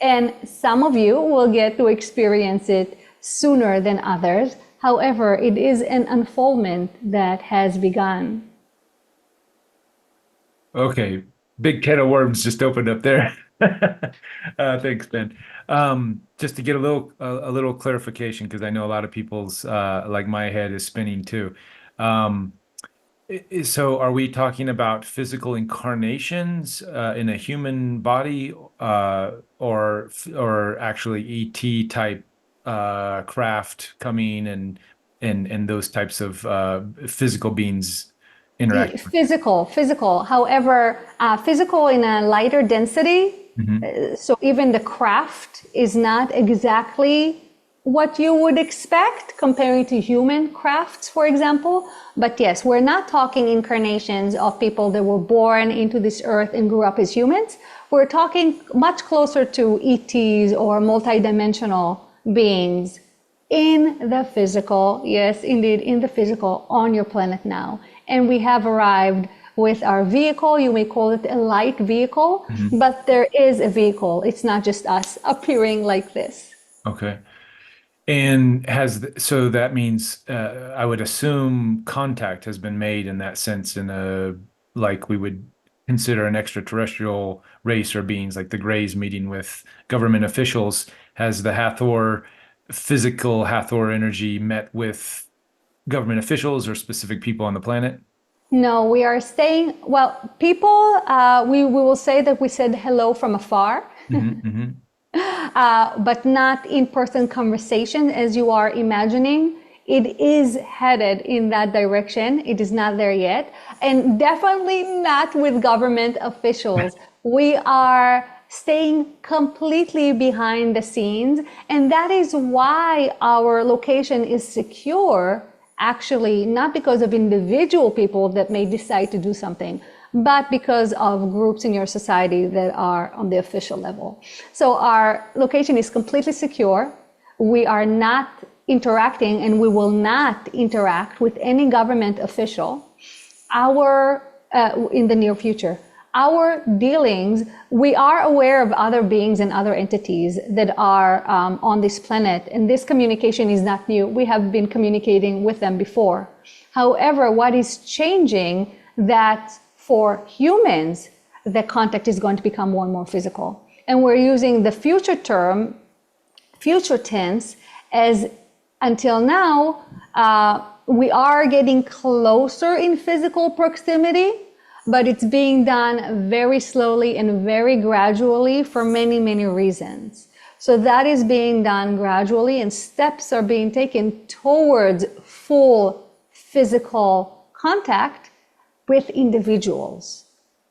And some of you will get to experience it sooner than others. However, it is an unfoldment that has begun.
Okay, big can of worms just opened up there. Thanks, Ben. Just to get a little clarification, because I know a lot of people's like my head is spinning too. So are we talking about physical incarnations in a human body or actually ET type craft coming and those types of physical beings interacting with?
Physical. However, physical in a lighter density.
Mhm.
So even the craft is not exactly what you would expect comparing to human crafts, for example. But yes, we're not talking incarnations of people that were born into this earth and grew up as humans. We're talking much closer to ETs or multidimensional beings in the physical, yes, indeed, in the physical on your planet now. And we have arrived with our vehicle. You may call it a light vehicle,
Mhm.
but there is a vehicle. It's not just us appearing like this.
Okay. And so that means I would assume contact has been made in that sense in a like we would consider an extraterrestrial race or beings like the Greys meeting with government officials. Has the Hathor physical Hathor energy met with government officials or specific people on the planet?
No, we are staying, well, people, we will say that we said hello from afar,
Hmm.
but not in-person conversation as you are imagining. It is headed in that direction. It is not there yet. And definitely not with government officials. We are staying completely behind the scenes. And that is why our location is secure, actually, not because of individual people that may decide to do something, but because of groups in your society that are on the official level. So our location is completely secure. We are not interacting and we will not interact with any government official in the near future. Our dealings, we are aware of other beings and other entities that are on this planet, and this communication is not new. We have been communicating with them before. However, what is changing that for humans, the contact is going to become more and more physical. And we're using the future term, future tense, as until now, we are getting closer in physical proximity, but it's being done very slowly and very gradually for many, many reasons. So that is being done gradually, and steps are being taken towards full physical contact with individuals.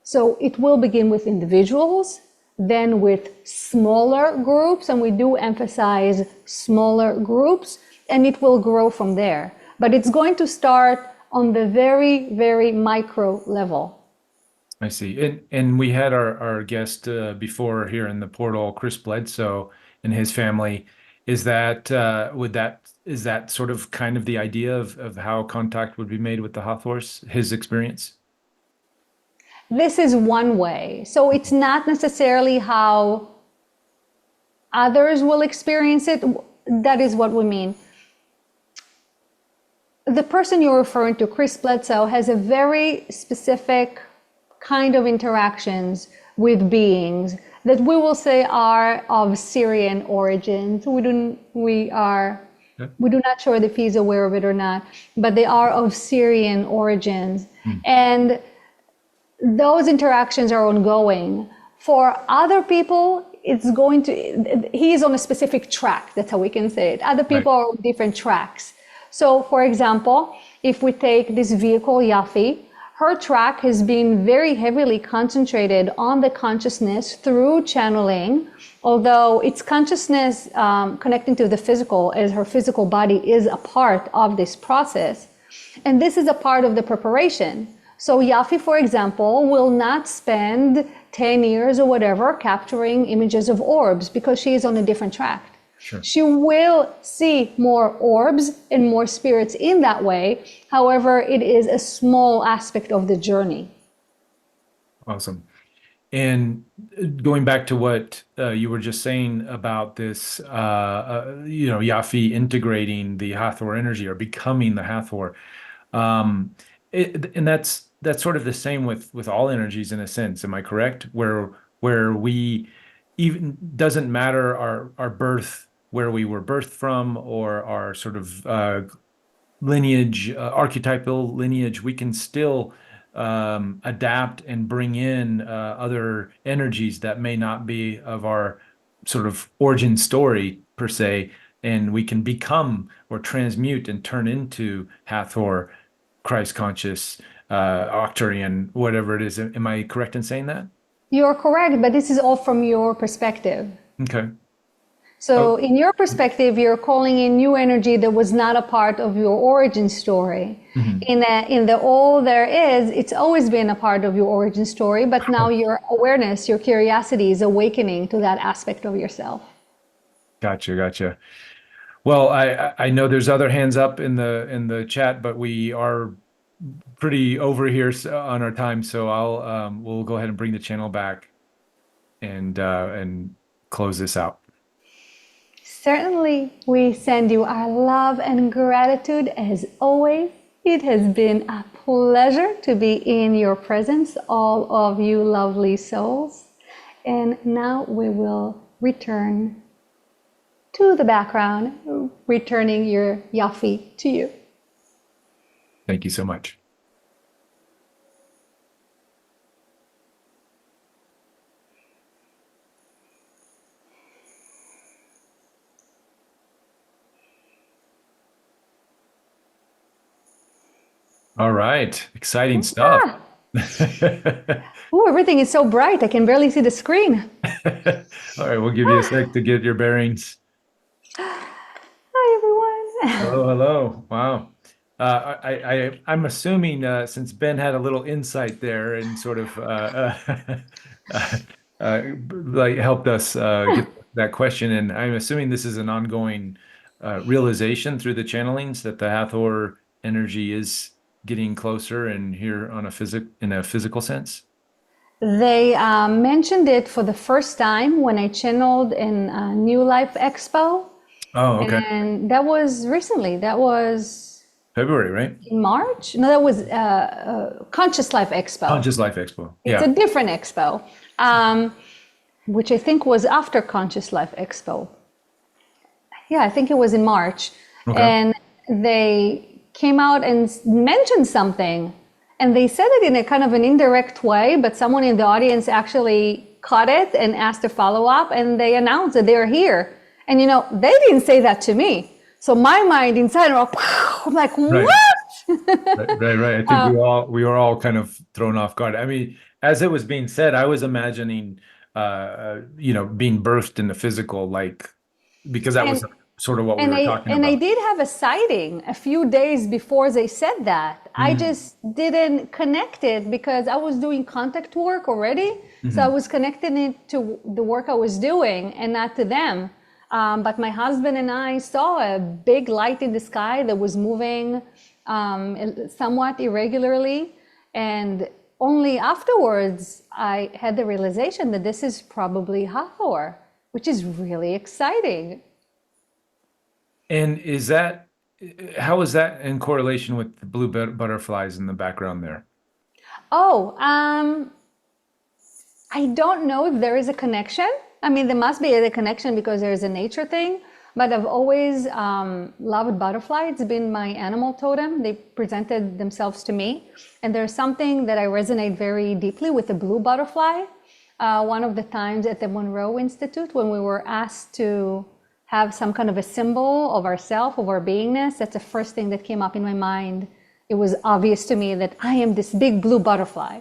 So it will begin with individuals, then with smaller groups, and we do emphasize smaller groups, and it will grow from there. But it's going to start on the very, very micro level.
I see. And we had our guest before here in the portal, Chris Bledsoe and his family. Is that is that sort of kind of the idea of how contact would be made with the Hathors, his experience?
This is one way. So it's not necessarily how others will experience it. That is what we mean. The person you're referring to, Chris Bledsoe, has a very specific kind of interactions with beings that we will say are of Syrian origins. We do not sure if he's aware of it or not, but they are of Syrian origins. And those interactions are ongoing. For other people, he is on a specific track. That's how we can say it. Other people are on different tracks. So, for example, if we take this vehicle, Yafi, her track has been very heavily concentrated on the consciousness through channeling, although its consciousness connecting to the physical, as her physical body is a part of this process. And this is a part of the preparation. So Yafi, for example, will not spend 10 years or whatever capturing images of orbs because she is on a different track.
Sure.
She will see more orbs and more spirits in that way. However, it is a small aspect of the journey.
Awesome. And going back to what you were just saying about this, Yafi integrating the Hathor energy or becoming the Hathor, um, and that's sort of the same with all energies in a sense. Am I correct? Where we even doesn't matter our birth, where we were birthed from, or our sort of lineage, archetypal lineage, we can still adapt and bring in other energies that may not be of our sort of origin story per se, and we can become or transmute and turn into Hathor, Christ conscious, Octarian, whatever it is. Am I correct in saying that?
You're correct, but this is all from your perspective.
Okay.
So
Oh,
in your perspective, you're calling in new energy that was not a part of your origin story.
mhm.
In the all there is, it's always been a part of your origin story, but now your awareness, your curiosity is awakening to that aspect of yourself.
Gotcha, gotcha. Well, I know there's other hands up in the chat, but we are pretty over here on our time, so we'll go ahead and bring the channel back and close this out.
Certainly, we send you our love and gratitude as always. It has been a pleasure to be in your presence, all of you lovely souls. And now we will return to the background, returning your Yafi to you.
Thank you so much. All right, exciting stuff.
Oh, everything is so bright. I can barely see the screen.
All right, we'll give you a sec to get your bearings.
Hi, everyone.
Hello, hello. Wow. I'm assuming since Ben had a little insight there and sort of like helped us get that question, and I'm assuming this is an ongoing realization through the channelings that the Hathor energy is getting closer and here on in a physical sense.
They mentioned it for the first time when I channeled in New Life Expo.
Oh, okay.
And that was recently. That was
February, right?
in March. No, that was Conscious Life Expo.
Conscious Life Expo.
It's
Yeah.
a different expo, which I think was after Conscious Life Expo. Yeah, I think it was in March.
Okay.
And they came out and mentioned something. And they said it in a kind of an indirect way, but someone in the audience actually caught it and asked a follow-up, and they announced that they're here. And they didn't say that to me. So my mind inside, I'm like,
Right.
what?
Right. I think we were all kind of thrown off guard. I mean, as it was being said, I was imagining, being birthed in the physical, like, because that was
And-
sort of what we
And
were talking
I
about.
did have a sighting a few days before they said that. I just didn't connect it because I was doing contact work already. So I was connecting it to the work I was doing and not to them. But my husband and I saw a big light in the sky that was moving somewhat irregularly. And only afterwards, I had the realization that this is probably Hathor, which is really exciting.
And how is that in correlation with the blue butterflies in the background there?
Oh, I don't know if there is a connection. I mean, there must be a connection because there's a nature thing, but I've always loved butterflies. It's been my animal totem. They presented themselves to me. And there's something that I resonate very deeply with the blue butterfly. One of the times at the Monroe Institute when we were asked to have some kind of a symbol of ourself, of our beingness, that's the first thing that came up in my mind. It was obvious to me that I am this big blue butterfly.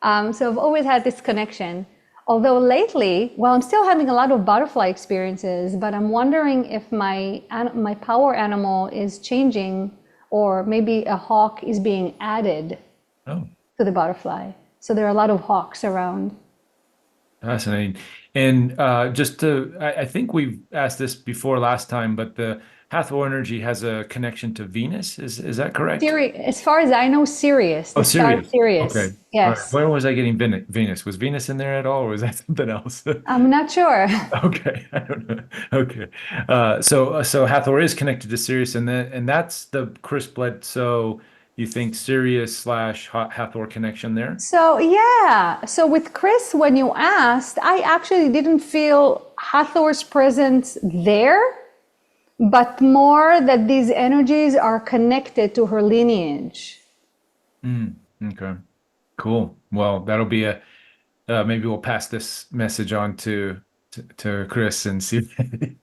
So I've always had this connection. Although lately, well, I'm still having a lot of butterfly experiences, but I'm wondering if my power animal is changing, or maybe a hawk is being added
Oh,
to the butterfly. So there are a lot of hawks around.
fascinating. And I think we've asked this before last time, but the Hathor energy has a connection to Venus. Is that correct?
As far as I know, Sirius.
Oh,
The star
Sirius.
Sirius.
Okay. All right.
Yes.
When was I getting Venus? Was Venus in there at all, or was that something else?
I'm not sure.
Okay, I don't know. Okay, so Hathor is connected to Sirius, and that's the Chris Bledsoe. You think Sirius / Hathor connection there?
So yeah, so with Chris, when you asked, I actually didn't feel Hathor's presence there. but more that these energies are connected to her lineage.
Okay. Cool. Well, that'll be maybe we'll pass this message on to Chris and see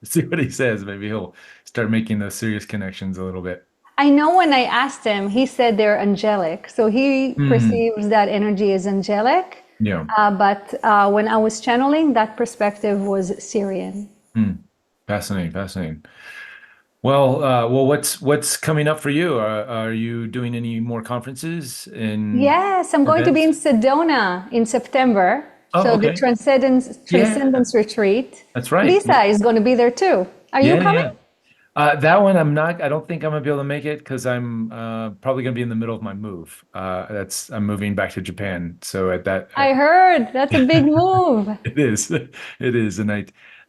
see what he says. Maybe he'll start making those serious connections a little bit.
I know when I asked him, he said they're angelic. So he perceives that energy as angelic.
Yeah.
But when I was channeling, that perspective was Syrian.
Fascinating, fascinating. Well, what's coming up for you? Are you doing any more conferences in
Yes, I'm going to be in
events?
Sedona in September.
Oh,
So the
okay.
Transcendence Retreat.
That's right.
Lisa is going to be there too. Are you coming?
That one I'm not, I don't think I'm gonna be able to make it because I'm probably gonna be in the middle of my move. I'm moving back to Japan. So at that
I heard that's a big move.
it is. It is. And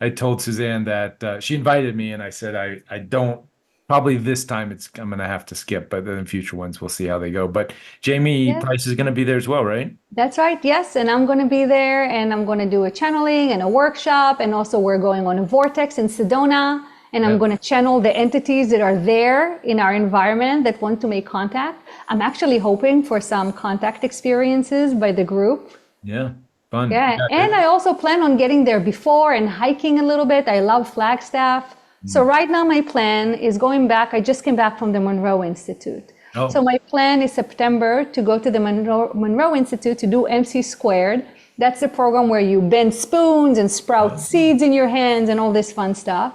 I told Suzanne that she invited me and I said I don't probably this time I'm gonna have to skip, but then in future ones we'll see how they go. But Jamie
Yes.
Price is gonna be there as well, right?
That's right. Yes, and I'm going to be there and I'm going to do a channeling and a workshop, and also we're going on a vortex in Sedona, and I'm
Yeah.
going to channel the entities that are there in our environment that want to make contact. I'm actually hoping for some contact experiences by the group.
Yeah. Fun.
Yeah,
Yeah.
and I also plan on getting there before and hiking a little bit. I love Flagstaff. So right now my plan is going back. I just came back from the Monroe Institute.
Oh.
So my plan is September to go to the Monroe Institute to do MC Squared. That's the program where you bend spoons and sprout seeds in your hands and all this fun stuff.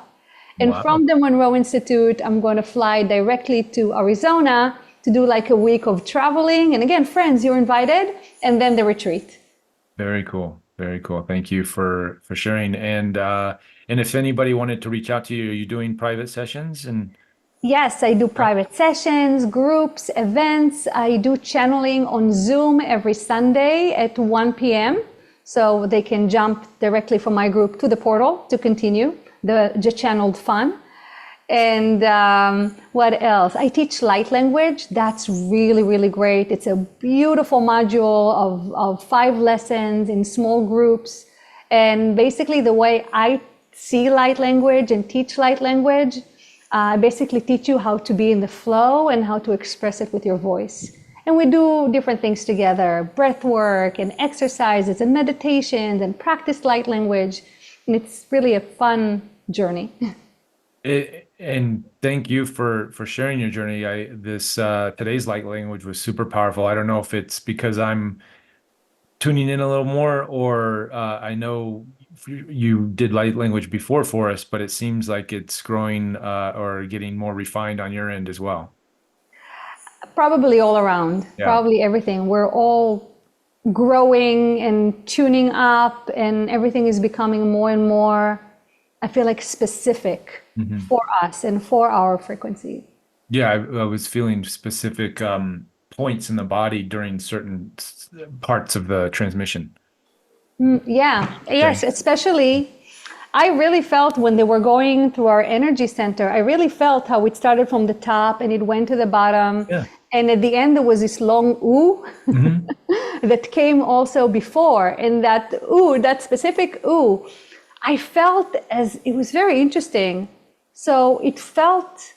And
Wow.
from the Monroe Institute, I'm going to fly directly to Arizona to do like a week of traveling. And again, friends, you're invited. And then the retreat.
Very cool. Very cool. Thank you for sharing. And if anybody wanted to reach out to you, are you doing private sessions? And
Yes, I do private sessions, groups, events. I do channeling on Zoom every Sunday at 1 p.m. So they can jump directly from my group to the portal to continue the channeled fun. And what else? I teach light language. That's really, really great. It's a beautiful module of 5 lessons in small groups. And basically the way I see light language and teach light language, I basically teach you how to be in the flow and how to express it with your voice. And we do different things together, breath work and exercises and meditations and practice light language. And it's really a fun journey.
And thank you for sharing your journey. Today's light language was super powerful. I don't know if it's because I'm tuning in a little more, or I know you did light language before for us, but it seems like it's growing or getting more refined on your end as well.
Probably all around,
Yeah.
probably everything. We're all growing and tuning up, and everything is becoming more and more, I feel like, specific for us and for our frequency.
Yeah, I was feeling specific points in the body during certain parts of the transmission.
Yeah, yes, especially I really felt when they were going through our energy center, I really felt how it started from the top and it went to the bottom.
Yeah.
And at the end, there was this long ooh that came also before. And that ooh, that specific ooh, I felt as it was very interesting. So it felt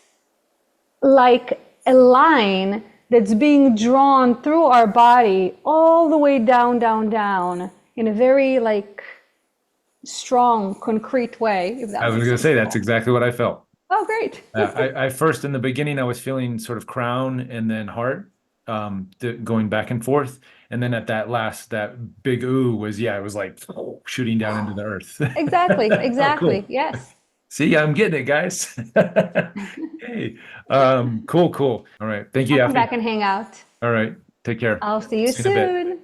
like a line that's being drawn through our body all the way down, down, down in a very like strong, concrete way. If that
I was
makes
going to
sense.
say that's exactly what I felt.
Oh, great.
I first in the beginning I was feeling sort of crown and then heart going back and forth, and then at that big ooh was it was like shooting down into the earth.
Exactly,
Oh,
exactly.
cool.
Yes.
See, I'm getting it, guys. Hey, cool. All right, thank you,
I'll come
Yafi.
back and hang out.
All right, take care.
I'll see you
See you in a bit.
soon.